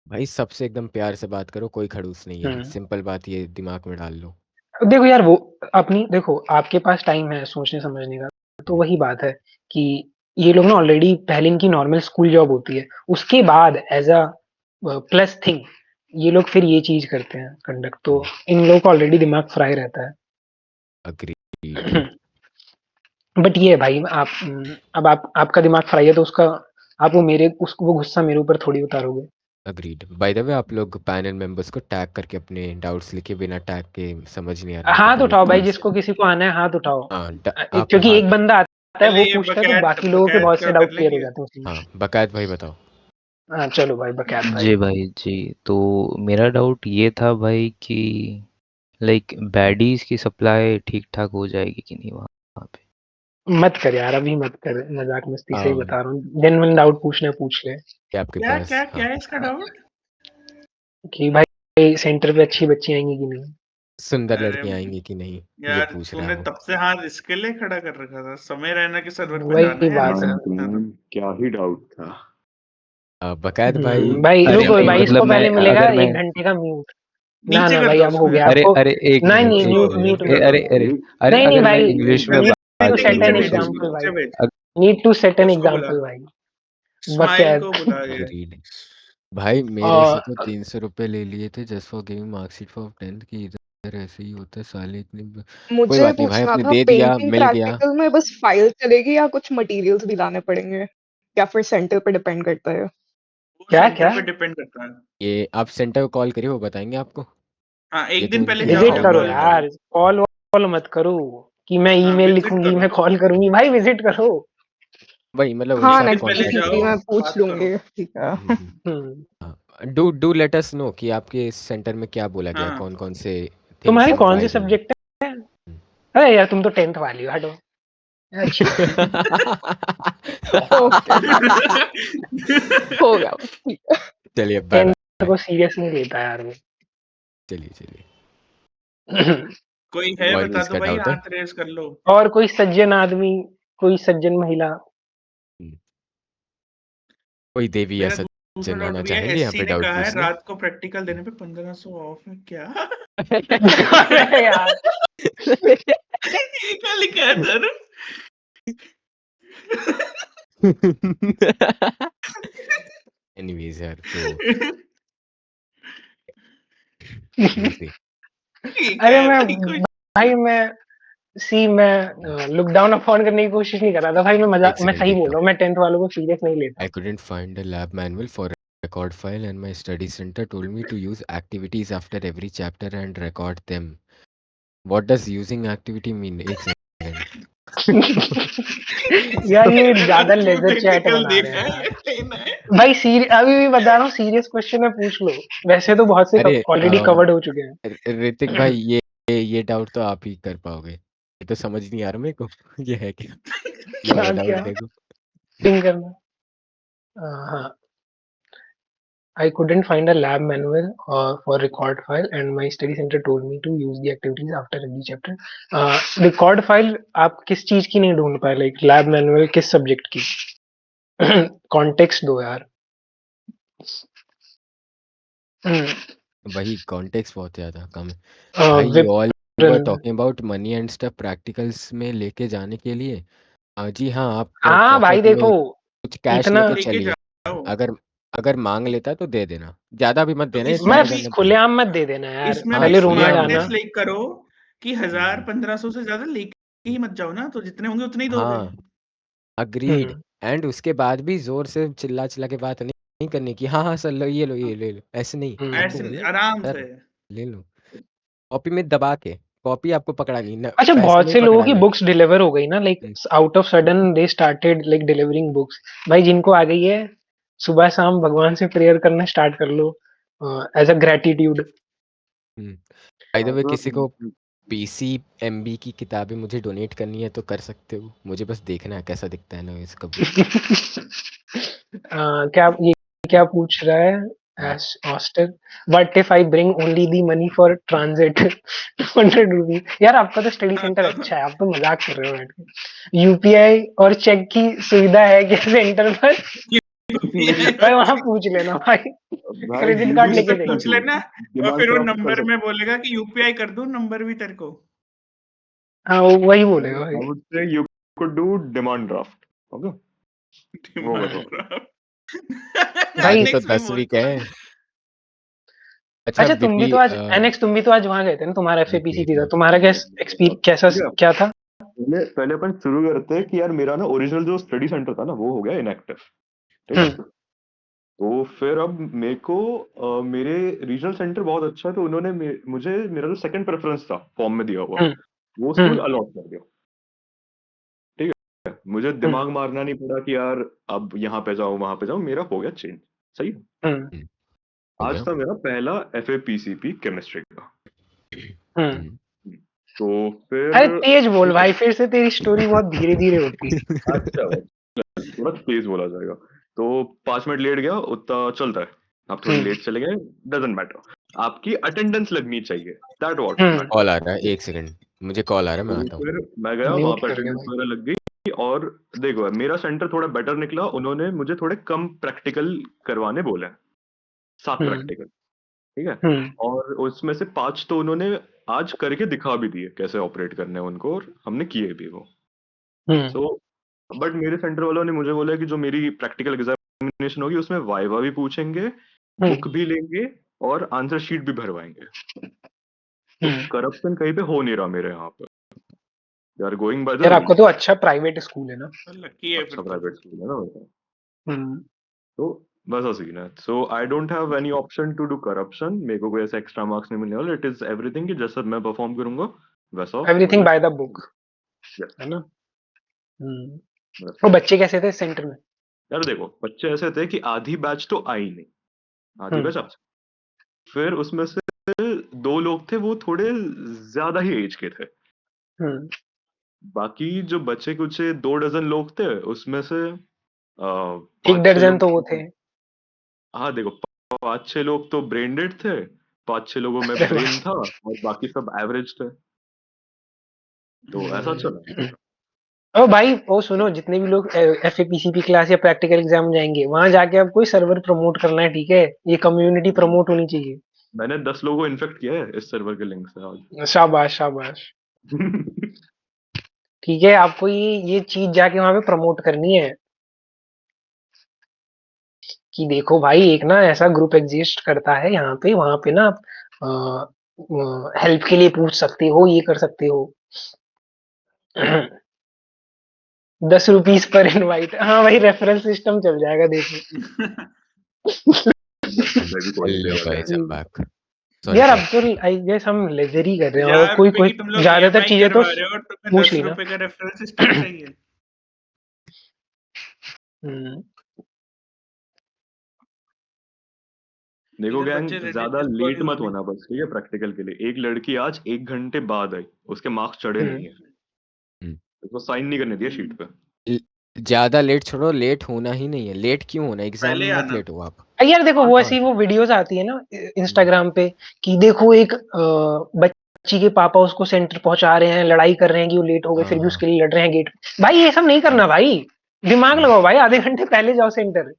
भाई सबसे एकदम प्यार से बात करो, कोई खड़ूस नहीं है। हम्म सिंपल बात ये दिमाग में डाल लो। देखो यार, वो अपनी देखो, आपके पास टाइम है सोचने समझने का, तो वही बात है कि ये लोग ना ऑलरेडी पहले इनकी नॉर्मल स्कूल जॉब होती है, उसके बाद एज अ प्लस थिंग ये लोग फिर ये चीज करते हैं कंडक्ट, तो इन लोगों का ऑलरेडी दिमाग फ्राई रहता अग्रीड। है। बट ये है भाई, आप अब आप आपका दिमाग फ्राई है तो उसका आप वो गुस्सा मेरे ऊपर थोड़ी उतारोगे। अग्रीड। बाय द वे, आप लोग पैनल मेंबर्स को टैग करके अपने डाउट्स लिखे, बिना टैग के समझ नहीं आ रहा है तो हाथ डिलीट उठाओ भाई, कर जिसको सकते किसी को आना है हाथ उठाओ। हो। हाँ आप क्योंकि हाथ। एक बंदा आता है, पहले वो ये पूछता है, तो बकैत बाकी लोगों के बकैत बहुत का से कर डाउट ले क्लियर हो क्या? जाते हैं उसमें। हाँ बकायद भाई बताओ। हाँ चलो भाई, बकैत भाई। जी भाई जी, तो मेरा डाउट ये था भाई कि लाइक बैडीज की सप्लाई ठीक ठाक हो जाएगी कि नहीं वहाँ पे। मत कर यार, अभी मत कर, मजाक मस्ती से ही um, बता रहा हूँ, जेन्युइन डाउट पूछना है पूछ ले। क्या आपके क्या पास? क्या हाँ क्या है इसका डाउट? कि भाई सेंटर पे अच्छी बच्ची आएंगी कि नहीं। सुंदर अरे लड़कियां आएंगी कि नहीं, ये यार, पूछ रहा तूने हूँ। तब से हाथ इसके लिए खड़ा कर रखा था, समय रैना के सर्वर पे जाना वही है या नहीं बात है। जाना? क्या ही डाउट था। बकायद भाई। भाई अरे रुको भाई भाई, मतलब इसको मैं पहले मिलेगा अगर मैं 1 घंटे का म्यूट। ना नीचे ना कर भाई, दो अब उसको हो गया यार, अरे आपको। अरे एक नहीं मिनट नहीं, एक म्यूट मिनट म्यूट कर म्यूट। दो। अरे अरे अरे नहीं नहीं अगर मैं भाई, इंग्लिश में नीड बात टू नीचे सेट नीचे एन करूंगा भेज, तो एग्जांपल नीचे भाई, भेज, नीड टू सेट एन उसको बुला, एग्जांपल भाई। स्माइल को बकैत। बुला के। अग्रीड। भाई मेरे से और तो 300 रुपए ले लिए थे just for giving marksheet for 10th की। इधर ऐसे ही होता है साले इतने कोई मुझे बात नहीं भाई, पूछना आपने था, दे दिया, पेंटिंग मिल गया। प्रैक्टिकल में बस फाइल चलेगी या कुछ मटेरियल्स भी लाने पड़ेंगे, या फिर सेंटर पे डिपेंड करता है? वो क्या सेंटर क्या पे डिपेंड करता है। ये आप सेंटर को कॉल करिए, वो बताएंगे आपको। हाँ, ये एक तो दिन पहले उनकी जाओ विजिट या करो कॉल रिस्पॉन्सिबिलिटी है। करो। यार, कॉल वॉल मत करो कि मैं हाँ, ईमेल विजिट लिखूंगी, करो। मैं कॉल करूंगी, भाई विजिट करो। वही मतलब हाँ, उनसे एक आप दिन नेक्स्ट पहले कांटेक्ट। वीक जाओ, मैं पूछ बात करो। लूंगी, ठीक है। हम्म डू लेट अस नो कि आपके सेंटर में क्या बोला गया, हाँ, कौन कौन से थिंग्स तुम्हारे कौन से राइज होंगे। सब्जेक्ट है? अरे यार, तुम तो 10th वाली हो, हटो। अच्छी बात है। ओके हो गया बस, ठीक है। चलिए बाय 10th बाय। को सीरियस नहीं लेता यार वो। चलिए चलिए। कोई है और बता इसका दो भाई, डाउट है। हाथ रेस कर लो। और कोई सज्जन आदमी, कोई सज्जन महिला। हम्म, कोई देवी या मेरा दूसरा सज्जन डाउट आना भी है, चाहेंगे यहाँ एससी पे ने डाउट कहा है पूछने। रात को प्रैक्टिकल देने पे 1500 ऑफ है क्या? अरे यार। ये क्या लिखा है सर? एनीवेज यार, तो अरे ये क्या है मैं भाई कुछ? भाई मैं लुक डाउन अपॉन करने की कोशिश नहीं कर रहा था भाई, एक मैं सेकंड सही बोल देखता रहा हूँ। हूँ, मैं 10th वालों को सीरियस नहीं लेता। I couldn't find a lab manual for a record file and my study center told me to use activities after every chapter and record them. What does using activity mean? एक second. यार ये ज्यादा रात को laser chat practical बना रहे देना हैं है यार। या लेना है? भाई अभी भी बता रहा हूँ, सीरियस क्वेश्चन है, पूछ लो। वैसे तो बहुत से अरे ऑलरेडी कवर्ड हो चुके हैं। ऋतिक भाई, ये डाउट तो आप ही कर पाओगे, ये तो समझ नहीं आ रहा मेरे को। ये है क्या? ये वाला क्या डाउट क्या देखो। थिंक करना। हाँ, I couldn't find a lab manual for record file and my study center told me to use the activities after every chapter. Record file आप किस चीज की नहीं ढूंढ पाए, लाइक लैब मैनुअल किस सब्जेक्ट की? कॉन्टेक्स्ट दो यार। वही कॉन्टेक्स्ट बहुत ज्यादा कम है भाई। यू ऑल वर विपरन। Talking about money and stuff practicals में लेके जाने के लिए। जी हाँ, आप हाँ भाई पॉकेट में देखो, कुछ कैश इतना लेके लेके चलिए। जाओ। अगर अगर मांग लेता है तो दे देना, ज्यादा भी मत तो देना, इसमें मैं इस्तेमाल भी करने दे। खुलेआम मत दे देना यार, इसमें हाँ भी पहले रोना खुलेआम जाना। स्मार्टनेस नहीं। लाइक करो कि 1000 हम्म, 1500 से ज्यादा लेके ही मत जाओ ना, तो जितने होंगे उतने ही दोगे। हाँ अग्रीड। हम्म एंड उसके बाद भी जोर से चिल्ला चिल्ला के बात नहीं करनी कि हाँ हाँ सर लो ये लो ये ले लो, ऐसे नहीं। आपको ऐसे बोलना आराम सर से। ले लो, कॉपी में दबा के। कॉपी आपको पकड़ानी ना, अच्छा, पैसे बहुत नहीं से लोगों की पकड़ाने। बुक्स डिलीवर हो गई ना, like out of sudden they started like delivering books. भाई जिनको आ गई है, सुबह शाम भगवान से प्रेयर करना स्टार्ट कर लो, as a gratitude. By the way, किसी को पीसी एमबी की किताबें मुझे डोनेट करनी है तो कर सकते हो, मुझे बस देखना है कैसा दिखता है ना इसका बुक। क्या पूछ रहा है एस ऑस्टर? What if I bring only the money for transit? 200 rupees. यार आपका तो स्टडी सेंटर अच्छा है, आप तो मजाक कर रहे हो बैठ के। यूपीआई और चेक की सुविधा है क्या सेंटर पर? भाई वहां पूछ लेना भाई। भाई क्रेडिट कार्ड गूगल लेके उससे कर जाइए। पूछ लेना और दिमाग फिर वो खराब कर नंबर सकते में बोलेगा कि यूपीआई कर दूं नंबर भी तेरे को। हाँ वो वही बोलेगा भाई। I would say you could do demand draft okay वो डिमांड करो ड्राफ्ट भाई आज तो एनेक्स भी 10 वीक बोलता है। है। अच्छा अच्छा तुम भी बीपी तो आज एनेक्स तुम भी तो आज वहां गए थे ना, तुम्हारा एक एफएपीसीपी था, मिनट तुम्हारा क्या एक्सपीरियंस कैसा ठीक है क्या था? पहले पहले अपन शुरू करते हैं कि यार मेरा ना ओरिजिनल जो स्टडी सेंटर था ना वो हो गया इनएक्टिव ठीक है हम्म तो फिर अब मेरे को मेरे रीजनल सेंटर बहुत अच्छा है तो उन्होंने मुझे मेरा जो सेकंड प्रेफरेंस था फॉर्म में दिया हुआ हम्म वो स्कूल हम्म अलॉट कर दिया ठीक है मुझे हम्म दिमाग मारना नहीं पड़ा कि यार अब यहाँ पे जाओ वहां पे जाओ मेरा हो गया चेंज सही है? हम्म हो आज गया। था मेरा पहला एफएपीसीपी केमिस्ट्री का हम्म तो अरे फिर तेज बोल भाई, फिर से तेरी स्टोरी बहुत धीरे धीरे होती है। अच्छा थोड़ा तेज बोला जाएगा तो 5 मिनट लेट गया उतना चलता है आप थोड़ी हम्म लेट चले गए डजेंट मैटर आपकी अटेंडेंस लगनी चाहिए that what hmm call a matter रहा है, एक सेकंड मुझे कॉल आ रहा है, मैं तो आता हूँ। फिर मैं गया वहां म्यूट पे कर दिया अटेंडेंस भाई। वगैरह लग गई और देखो मेरा सेंटर थोड़ा बेटर निकला उन्होंने मुझे थोड़े कम प्रैक्टिकल करवाने बोले 7 हम्म प्रैक्टिकल ठीक है हम्म और उसमें से 5 तो उन्होंने आज करके दिखा भी दिए कैसे ऑपरेट करने हैं उनको और हमने किए भी वो हम्म सो बट मेरे सेंटर वालों ने मुझे बोला कि जो मेरी प्रैक्टिकल एग्जामिनेशन होगी उसमें वाइवा भी पूछेंगे बुक भी लेंगे और आंसर शीट भी भरवाएंगे तो हम्म करप्शन कहीं पे हो नहीं रहा मेरे यहाँ पे they are going by the यार आपका रूल्स तो अच्छा प्राइवेट स्कूल है ना। लकी है फिर अच्छा तो। प्राइवेट स्कूल है ना वैसे हम्म तो वैसा सीन है so I don't have any option to do corruption मेरे को कोई ऐसा एक्स्ट्रा मार्क्स नहीं मिलने वाला इट इज एवरीथिंग कि जैसा मैं परफॉर्म करूंगा वैसा एवरीथिंग मुझे बाय द बुक यस है ना। वो बच्चे कैसे थे सेंटर में? यार देखो बच्चे ऐसे थे कि आधी बैच तो आई नहीं आधी हम्म बैच आ फिर उसमें से 2 लोग थे वो थोड़े ज्यादा ही एज के थे हम्म बाकी जो बचे कुछ 2 डजन लोग थे उसमें से एक 5-6 दर्जन तो वो लोग थे। हाँ देखो 5-6 लोग तो ब्रेन डेड थे 5-6 लोगों में अरे ब्रेन भाई। था और बाकी सब एवरेज थे तो ऐसा चला ओ भाई वो सुनो, जितने भी लोग एफएपीसीपी क्लास या प्रैक्टिकल एग्जाम जाएंगे वहां जाके अब कोई सर्वर प्रमोट करना है, ठीक है? ये कम्युनिटी प्रमोट होनी चाहिए। मैंने 10 लोगों को इन्फेक्ट किया है इस सर्वर के लिंक से शाबाश शाबाश। आज ठीक है, आपको ये चीज जाके वहां पे प्रमोट करनी है कि देखो भाई एक ना ऐसा ग्रुप एग्जिस्ट करता है यहाँ पे, वहां पे ना आप हेल्प के लिए पूछ सकते हो, ये कर सकते हो। 10 रुपीज पर इनवाइट, हाँ भाई रेफरल सिस्टम चल जाएगा देखो। 10 रुपए भी कोई नहीं देने हेलो वाला guys, I am hmm, back. Sorry यार फॉर अब तो आई गेस हम लेजर ही कर रहे हैं और यार कोई कोई कि तुम लोग ज्यादातर ईएमआई चीजें तो करवा रहे हो और तुम्हें पूछ 10 ली ना। रुपए का रेफरल सिस्टम चाहिए। हम्म, देखो इधर गैंग बच्चे रेडिट ज्यादा डिस्कॉर्ड लेट यूज मत नहीं होना बस ठीक है प्रैक्टिकल के लिए एक लड़की आज 1 घंटे बाद आई उसके मार्क्स चढ़े हम्म, नहीं है उसको साइन नहीं करने दिया शीट पे ज्यादा लेट छोड़ो, लेट होना ही नहीं है। लेट क्यों होना, एग्जाम पहले में मत आना। लेट हो आप। यार देखो वो हाँ ऐसी वो वीडियोस आती है ना हम्म, इंस्टाग्राम पे कि देखो एक बच्ची के पापा उसको सेंटर पहुंचा रहे हैं, लड़ाई कर रहे हैं कि वो लेट हो गए फिर भी हाँ उसके लिए लड़ रहे हैं गेट। भाई ये सब नहीं करना भाई, दिमाग हम्म, लगाओ भाई, आधे घंटे पहले जाओ सेंटर,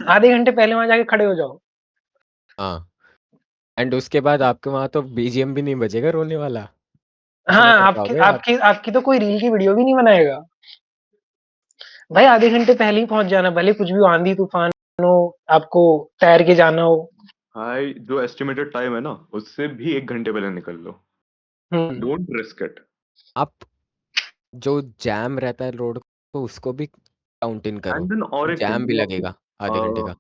आधे घंटे पहले वहां जाके खड़े हो जाओ। हाँ। एंड उसके बाद आपके वहां तो बीजीएम भी नहीं बजेगा रोने वाला, इतना हाँ आपकी पछताओगे आप। आपकी आपकी तो कोई रील की वीडियो भी नहीं बनाएगा भाई, आधे घंटे पहले ही पहुंच जाना, भले कुछ भी हो, आंधी तूफान हो, आपको तैर के जाना हो। हाई जो एस्टिमेटेड टाइम है ना उससे भी 1 घंटे पहले निकल लो हम्म डोंट रिस्क इट आप जो जैम रहता है रोड को उसको भी काउंट इन करो, एंड देन और एक थिंग जैम भी जो लगेगा आधे घंटे का।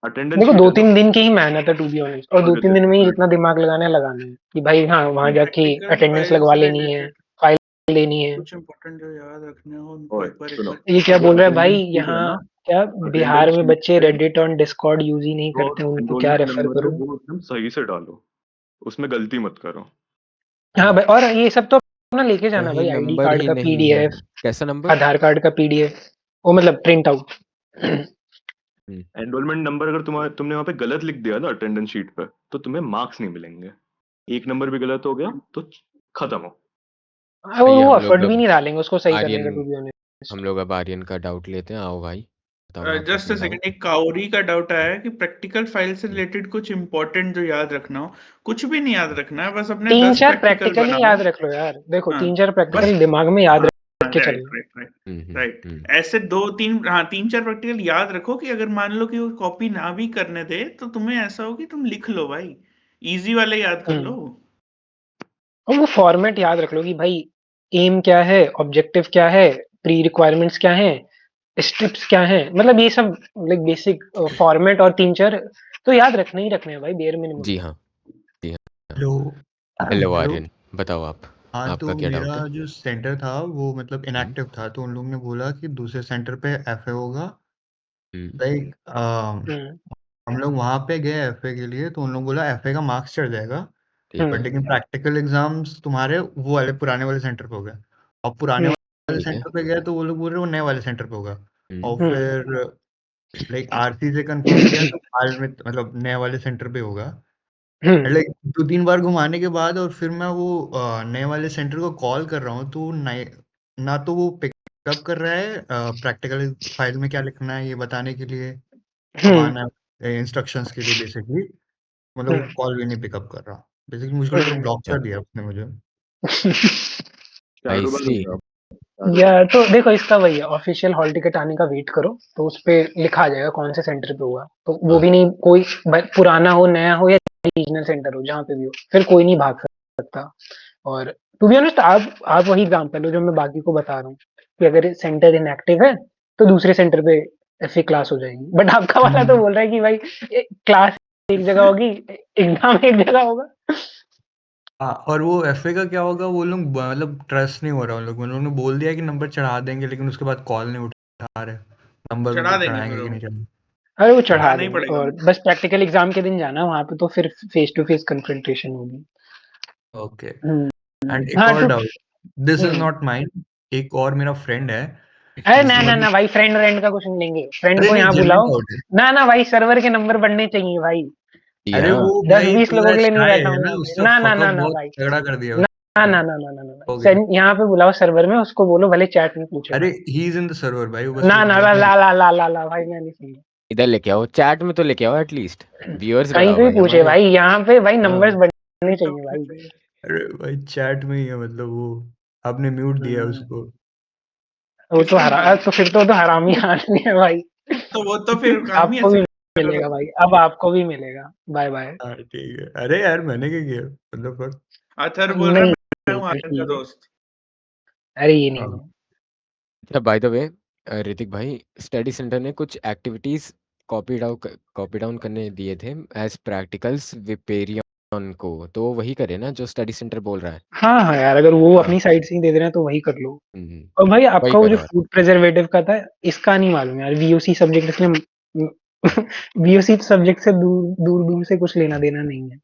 अटेंडेंस देखो शीट दो है ना तीन दिन की ही मेहनत है टू बी ऑनेस्ट, और दो अगर तीन दिन देखो में ही right, जितना दिमाग लगाना है लगाना है कि भाई हाँ वहां जाके प्रैक्टिकल अटेंडेंस फाइल लगवा से लेनी है, रिलेटेड फाइल लेनी है। कुछ इंपॉर्टेंट जो याद रखने हो उनको ओए एक बार सुनो ये क्या जो बोल रहा है भाई, अटेंडेंस शीट है यहाँ ना क्या बिहार अटेंडेंस में शीट बच्चे पे रेडिट और डिस्कॉर्ड यूज ही नहीं जो करते, उनको क्या एनरोलमेंट रेफर नंबर है करूँ? वो एकदम सही से डालो उसमें गलती मत करो हाँ भाई, और ये सब तो अपना लेके जाना सही भाई, आईडी नंबर कार्ड ही का नहीं है। पीडीएफ, कैसा नंबर? आधार कार्ड का पीडीएफ, वो मतलब प्रिंट आउट। एनरोलमेंट नंबर अगर तुमने वहां पे गलत लिख दिया ना अटेंडेंस शीट पे तो तुम्हें मार्क्स नहीं मिलेंगे एक नंबर भी गलत हो गया तो खत्म हो वो आइए वो हम लोग एफर्ट भी अब नहीं डालेंगे उसको सही करने आर्यन का टू बी ऑनेस्ट। हम लोग अब आर्यन का डाउट लेते हैं। आओ भाई, बताओ आप जस्ट अ अपना सेकंड, डाउट। एक काउरी का डाउट आया है कि प्रैक्टिकल फाइल से रिलेटेड कुछ इंपॉर्टेंट जो याद रखना हो। कुछ भी नहीं याद रखना है, बस अपने 10 3-4 प्रैक्टिकल प्रैक्टिकल ही बनाओ। याद रख लो यार। देखो हाँ, 3-4 बस प्रैक्टिकल दिमाग में याद हाँ, रख के राइट, चलना। राइट, राइट, हम्म, राइट। हम्म, ऐसे 2-3 हाँ, 3-4 प्रैक्टिकल याद रखो कि अगर मान लो कि वो कॉपी ना भी करने दे, तो तुम्हें ऐसा हो कि तुम लिख लो भाई, ईज़ी वाले याद कर लो। और वो फॉर्मेट याद रख लो कि भाई एम क्या है, ऑब्जेक्टिव क्या है, प्री रिक्वायरमेंट्स क्या हैं, स्ट्रिप्स क्या हैं, मतलब ये सब लाइक बेसिक फॉर्मेट और 3-4 तो याद रखने ही रखने हैं भाई, बेयर मिनिमम। जी हाँ, जी हाँ। Hello hello hello. आर्यन, बताओ आप, हाँ, आपका तो क्या डाउट मेरा है? जो सेंटर था वो मतलब इनएक्टिव था, तो उन लोगों ने बोला कि दूसरे सेंटर पे एफए होगा। हम्म, लाइक हम्म हम लोग वहाँ पे गए एफए के लिए, तो उन लोगों बोला एफए का मार्क्स चढ़ जाएगा, ठीक बट है, हम्म लेकिन प्रैक्टिकल एग्जाम्स तुम्हारे वो वाले पुराने वाले सेंटर पे हो गए। और पुराने हम्म वाले ठीक है। सेंटर पे गए तो वो लोग बोल रहे वो नए वाले सेंटर पे होगा। और हम्म फिर लाइक आरसी से कंफर्म किया तो हाल में मतलब नए वाले सेंटर पे होगा। हम्म लाइक 2-3 बार घुमाने के बाद और फिर मैं वो नए वाले सेंटर को कॉल कर रहा हूँ, तो नए ना तो वो पिकअप कर रहा है प्रैक्टिकल फाइल में क्या लिखना है ये बताने के लिए, कब हम्म आना है, इंस्ट्रक्शंस के लिए बेसिकली। मतलब वो हम्म कॉल भी नहीं पिकअप कर रहा। बेसिकली मुझको लग रहा ब्लॉक अच्छा, कर दिया उसने मुझे। आई शैडो बैन हो सी। गया आप, शैडो या तो देखो इसका वही है, ऑफिशियल हॉल टिकट आने का वेट करो, तो उस पे लिखा आ जाएगा कौन से सेंटर पे हुआ, तो वो हाँ, भी नहीं कोई पुराना हो, नया हो या रीजनल सेंटर हो, जहाँ पे भी हो, फिर कोई नहीं भाग सकता। और टू बी ऑनेस्ट आप वही एग्जाम्पल हो जो मैं बाकी को बता रहा हूँ कि अगर सेंटर इनएक्टिव है तो दूसरे सेंटर पे ऐसे क्लास हो जाएगी, बट आपका वाला तो बोल रहा है कि भाई क्लास एक जगह होगी, एग्जाम एक जगह होगा। हाँ, और वो एफए का क्या होगा, वो लोग मतलब ट्रस्ट नहीं हो रहा उन लोगों ने बोल दिया कि नंबर चढ़ा देंगे, लेकिन उसके बाद कॉल नहीं उठा रहे। नंबर चढ़ा देंगे चढ़ाएंगे कि ब्रो, नहीं चढ़ाएंगे। अरे वो चढ़ा चढ़ाना ही देंगे, पड़ेगा। और बस प्रैक्टिकल एग्जाम के दिन जाना वहां पे, तो फिर फेस टू फेस कन्फ्रंटेशन होगी। ओके। हम्म एंड एक हाँ और तो doubt, this is hmm not mind, एक और मेरा फ्रेंड है अरे ना जिसने ना मतलब ना भाई, फ्रेंड रेंड का कुछ नहीं लेंगे, फ्रेंड अरे को नहीं यहाँ जेन्युइन बुलाओ। डाउट है। ना ना भाई, सर्वर के नंबर बढ़ने चाहिए भाई, जी अरे हाँ, वो भाई 10-20 लोगों थोड़ा के लिए नहीं शाय बैठा है हूँ ना, यहाँ पे, उसका ना ना फक ना अप ना बहुत भाई, तगड़ा कर दिया ना ना उसने। ना ना ना ना ना हो भाई, गया। यहाँ पे बुलाओ सर्वर में, उसको बोलो भले चैट में पूछे अरे भाई। He is in the server भाई, वो बस ना ना ला बोलता है। ला ला ला ला ला भाई, मैं नहीं सुन इधर लेके आओ, चैट में तो लेके आओ, एटलीस्ट व्यूअर्स कहीं बढ़ाओ पे भी भाई पूछे हमारे। भाई, यहाँ पे भाई नंबर्स हाँ, बढ़ने चाहिए भाई। अरे भाई चैट में ही है मतलब वो, आपने म्यूट दिया है हम्म, उसको। वो तो हरा तो फिर तो हरामी आदमी है भाई। तो वो तो फिर काम ही आपको ऐसे भी करो। मिलेगा भाई, अब आपको भी मिलेगा। Bye bye. हाँ ठीक है, अरे यार मैंने क्या किया मतलब fuck। अथर बोल रहा है नहीं मैं नहीं, हूँ चल आर्यन का ठीक है। दोस्त। अरे ये नहीं हाँ, है। अच्छा, बाय द वे ऋतिक भाई, स्टडी सेंटर ने कुछ एक्टिविटीज कॉपी डाउन करने दिए थे एज प्रैक्टिकल्स विपेरियन को, तो वही करे ना जो स्टडी सेंटर बोल रहा है। हाँ हाँ यार, अगर वो हाँ, अपनी साइड से ही दे दे रहे हैं तो वही कर लो। हम्म, और भाई वही आपका वो जो करो आप। फूड प्रिजर्वेटिव का था, इसका नहीं मालूम यार, वीओसी सब्जेक्ट, इसलिए वीओसी सब्जेक्ट से दूर दूर दूर से कुछ लेना देना नहीं है। मेरे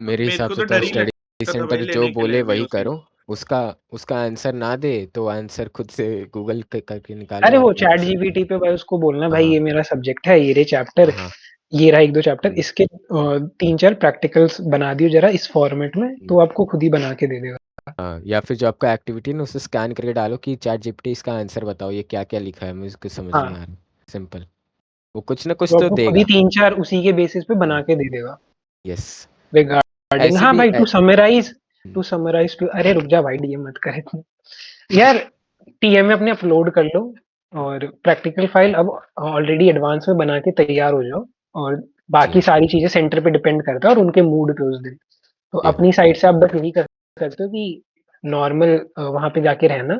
मेरे हिसाब को से तो तो डर ही स्टडी लगता था भाई सेंटर जो लेने के लिए बोले वही वीओसी। करो। उसका उसका आंसर ना दे तो आंसर खुद से गूगल करके निकालो अरे और वो लिख चैट सकते जीपीटी पे भाई उसको बोलना, भाई हाँ, ये मेरा सब्जेक्ट है, ये रे चैप्टर, हाँ, ये रहा 1-2 चैप्टर, हम्म, इसके 3-4 प्रैक्टिकल्स बना दियो जरा इस फॉर्मेट में, हम्म, तो आपको खुद ही बना के दे देगा। हाँ, या फिर जो आपका एक्टिविटी है ना उसे स्कैन करके डालो कि चैट जीपीटी इसका आंसर बताओ, ये क्या क्या लिखा है, मुझे कुछ समझ नहीं आ हाँ, रहा। सिंपल, वो कुछ ना कुछ तो तो आपको खुद ही देगा। 3-4 उसी के बेसिस पे बना के दे देगा यस, रिगार्डिंग। ऐसे हाँ भी भाई, हम्म, टू अरे रुक जा भाई, डीएम मत करे तू। यार टीएम में अपने अपलोड कर लो, और प्रैक्टिकल फाइल अब ऑलरेडी एडवांस में बना के तैयार हो जाओ, और जी बाकी हाँ, सारी चीजें सेंटर पे डिपेंड करता है और उनके मूड पे उस दिन। तो जी हाँ, अपनी साइड से आप बस यही कर सकते हो कि नॉर्मल वहां पे जाके रहना,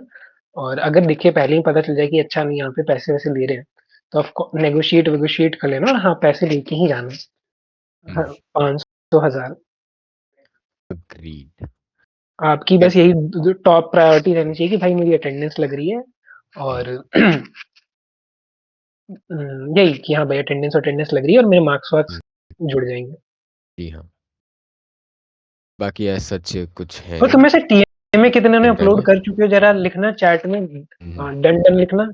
और अगर दिखे पहले ही पता चल जाए कि अच्छा नहीं यहाँ पे पैसे वैसे ले रहे हैं, तो आपको नेगोशिएट वेगोशिएट कर लेना, और हाँ पैसे लेके ही जाना। हाँ, 500 1000 अग्रीड। आपकी बस यही टॉप प्रायोरिटी रहनी चाहिए कि भाई मेरी अटेंडेंस लग रही है, और यही कि हाँ भाई अटेंडेंस अटेंडेंस लग रही है और मेरे मार्क्स वार्क्स जुड़ जाएंगे। जी हाँ, बाकी ऐसा सच कुछ है और तुम नहीं में से टीएम में कितने ने सेंटर अपलोड में। कर चुके हो, जरा लिखना चैट में, हम्म, डन डन लिखना,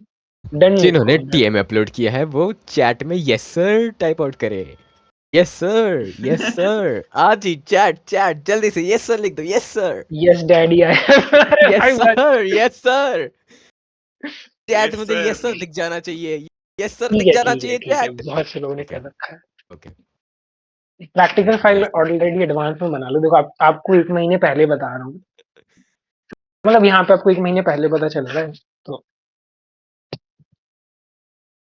डन जिन्होंने लिखो डन। टीएम अपलोड किया है वो चैट में यस सर टाइप आउट करे। यस सर, यस सर, आज ही चैट चैट जल्दी से यस सर लिख दो, yes sir, yes daddy I अरे यस भाई बस। Sir, yes sir, chat yes में तो यस सर। सर दिख जाना चाहिए। यस सर ठीक दिख है, जाना ठीक है, चाहिए ठीक है। चैट। बहुत से लोगों ने ओके कर रखा है। Okay practical file yes already advance में बना लो। देखो आपको 1 महीने पहले बता रहा हूँ। मतलब यहाँ पे आपको 1 महीने पहले पता चल रहा है। तो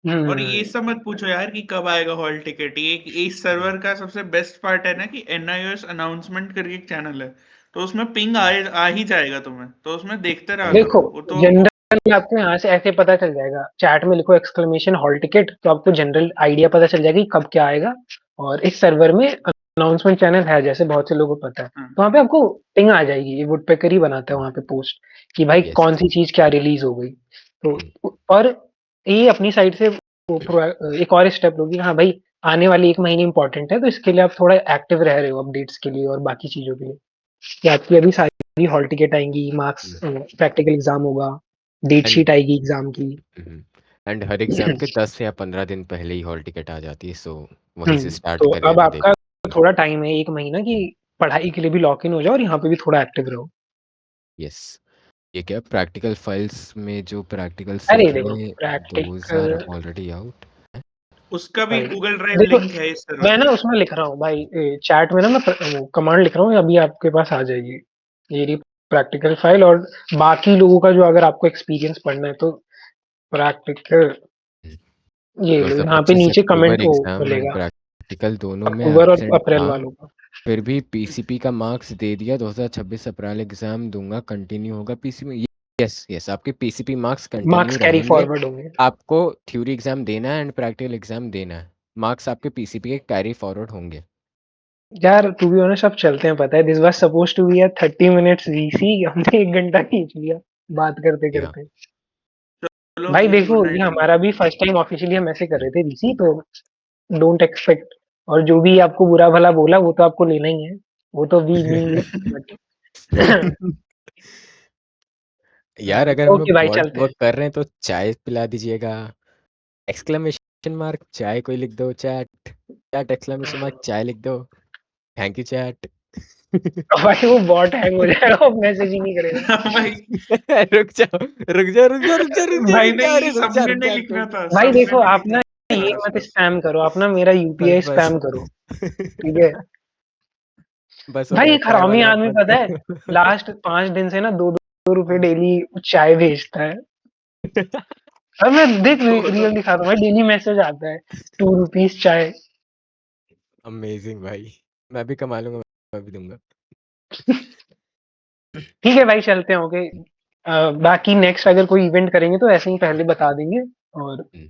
और ये सब मत पूछो यार कि कब आएगा हॉल टिकट। ये इस सर्वर का सबसे बेस्ट पार्ट है ना कि NIOS अनाउंसमेंट करके एक चैनल है, तो उसमें पिंग आ ही जाएगा तुम्हें, तो उसमें देखते रहा देखो करो वो तो। जनरली आपको यहाँ से ऐसे पता चल जाएगा। चैट में लिखो एक्सक्लेमेशन हॉल टिकट, तो आपको जनरल आइडिया पता चल जाएगा कि कब क्या आएगा। और इस सर्वर में अनाउंसमेंट चैनल है, जैसे बहुत से लोगों को पता है, हाँ, तो वहाँ पे आपको पिंग आ जाएगी। ये वुडपेकर ही बनाता है वहाँ पे पोस्ट कि भाई यस कौन सी चीज क्या रिलीज हो गई। तो और ये अपनी साइड से एक और स्टेप लोगी, हाँ भाई आने वाली 1 महीने इंपॉर्टेंट है, तो इसके लिए आप थोड़ा एक्टिव रह रहे हो अपडेट्स के लिए और बाकी चीजों के लिए। कि आपकी अभी सारी हॉल टिकट आएंगी, मार्क्स, प्रैक्टिकल एग्जाम होगा, डेट एंड शीट आएगी एग्जाम की। एंड हर एग्जाम के 10 या 15 दिन पहले ही हॉल टिकट आ जाती है, सो वहीं से स्टार्ट तो कर अब लेना आपका देखना। थोड़ा टाइम है 1 महीना की पढ़ाई के लिए भी लॉक इन हो जाओ और यहाँ पे भी थोड़ा एक्टिव रहो। यस ये क्या प्रैक्टिकल फाइल्स में जो प्रैक्टिकल अरे सीख देखो रहे हैं those are practical already out. उसका भी फाइल गूगल ड्राइव देखो, लिंक है इस सर्वर मैं ना पे। उसमें लिख रहा हूँ भाई चैट में ना मैं कमांड लिख रहा हूँ, अभी आपके पास आ जाएगी ये रही प्रैक्टिकल फाइल। और बाकी लोगों का जो अगर आपको एक्सपीरियंस पढ़ना है तो प्रैक्टिकल ये और लो, यहाँ पे सपोज नीचे कमेंट अक्टूबर वो एग्जाम एंड मिलेगा प्रैक्टिकल दोनों में अक्टूबर और एब्सेंट अप्रैल था, वालों का। फिर भी पीसीपी का मार्क्स दे दिया 2026 अप्रैल एग्जाम दूंगा कंटिन्यू होगा पीसी में। यस यस आपके PCP marks marks continue carry रहेंगे। फॉरवर्ड होंगे। आपको थ्योरी एग्जाम देना है एंड प्रैक्टिकल एग्जाम देना है, मार्क्स आपके पीसीपी के कैरी फॉरवर्ड होंगे। यार टू बी ऑनेस्ट अब चलते हैं, पता है this was suppose to be 30 minutes VC, हमने 1 घंटा खींच लिया बात करते या करते। चलो भाई ठीक है, देखो गुड ये नाइट। हमारा भी फर्स्ट टाइम ऑफिशियली हम ऐसे कर रहे थे वीसी, तो डोंट एक्सपेक्ट। और जो भी आपको बुरा भला बोला वो तो आपको लेना ही है, वो तो वी मीन इट बट यार अगर हम ओके लोग भाई बॉट चलते हैं। वर्क कर रहे हैं तो चाय पिला दीजिएगा। एक्सक्लेमेशन मार्क चाय कोई लिख दो चैट, चैट एक्सक्लेमेशन मार्क चाय लिख दो। Thank you chat. भाई वो बॉट हैंग हो जाएगा, वो मैसेज ही नहीं करेगा। भाई रुक जाओ रुक जाओ रुक जाओ रुक जाओ रुक जाओ भाई रुक जाओ नहीं, अरे सबने रुक नहीं जा लिखना था, भाई सबने देखो नहीं आप ना लिखना था ये उस मत पर। स्पैम करो, आप ना मेरा बस यूपीआई बस स्पैम करो, ठीक है। बस हो भाई गया एक चाय हरामी वाला आदमी बंद पता है लास्ट 5 दिन से ना 2-2 रुपए डेली चाय भेजता है। और मैं देख तो रियल दिखा रहा हूँ, डेली मैसेज आता है 2 रुपीज चाय। अमेजिंग भाई, मैं भी कमा लूंगा, मैं भी दूंगा। ठीक है भाई चलते हैं, ओके। बाकी नेक्स्ट अगर कोई इवेंट करेंगे तो ऐसे ही पहले बता देंगे। और हम्म,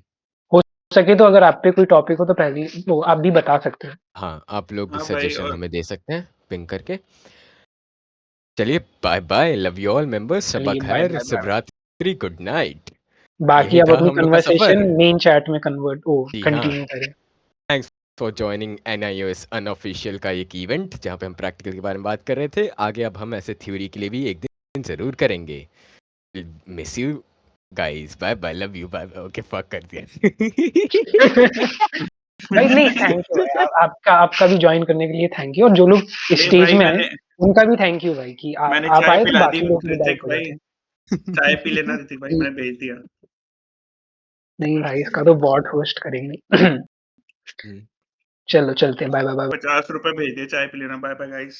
हो सके तो अगर आप पे कोई टॉपिक हो तो पहले तो आप भी बता सकते हैं। हाँ आप लोग हाँ भाई, सजेशन और हमें दे सकते हैं पिंग करके। चलिए bye bye, love you all members, शब्बा चलिए बाय खैर, बाय शुभ बाय। रात्रि, गुड नाइट। बाकी यही आप था अपनी हम लोग का कन्वर्सेशन सफर। मेन चैट में कन्वर्ट ओ जी हाँ, कंटिन्यू करें। Thanks for joining NIOS unofficial का एक इवेंट जहाँ पे हम प्रैक्टिकल के बारे में बात कर रहे थे। आगे अब हम ऐसे थ्योरी के लिए भी एक दिन जरूर करेंगे। Miss you guys, bye bye, love you, bye bye. Okay fuck कर दिया। भाई नहीं थैंक यू भाई, आपका आपका भी ज्वाइन करने के लिए थैंक यू। और जो लोग ले स्टेज भाई, में हैं मैंने उनका भी थैंक यू भाई कि मैंने आप चाय आए तो पिला दी बाकी लोग भी डाउट ऋतिक हो भाई। जाते हैं। चाय पी लेना ऋतिक भाई, मैंने भेज दिया। नहीं भाई इसका तो बॉट होस्ट करेंगे। चलो चलते हैं, बाय बाय बाय। 50 रुपए भेज दिए, चाय पी लेना। Bye bye guys.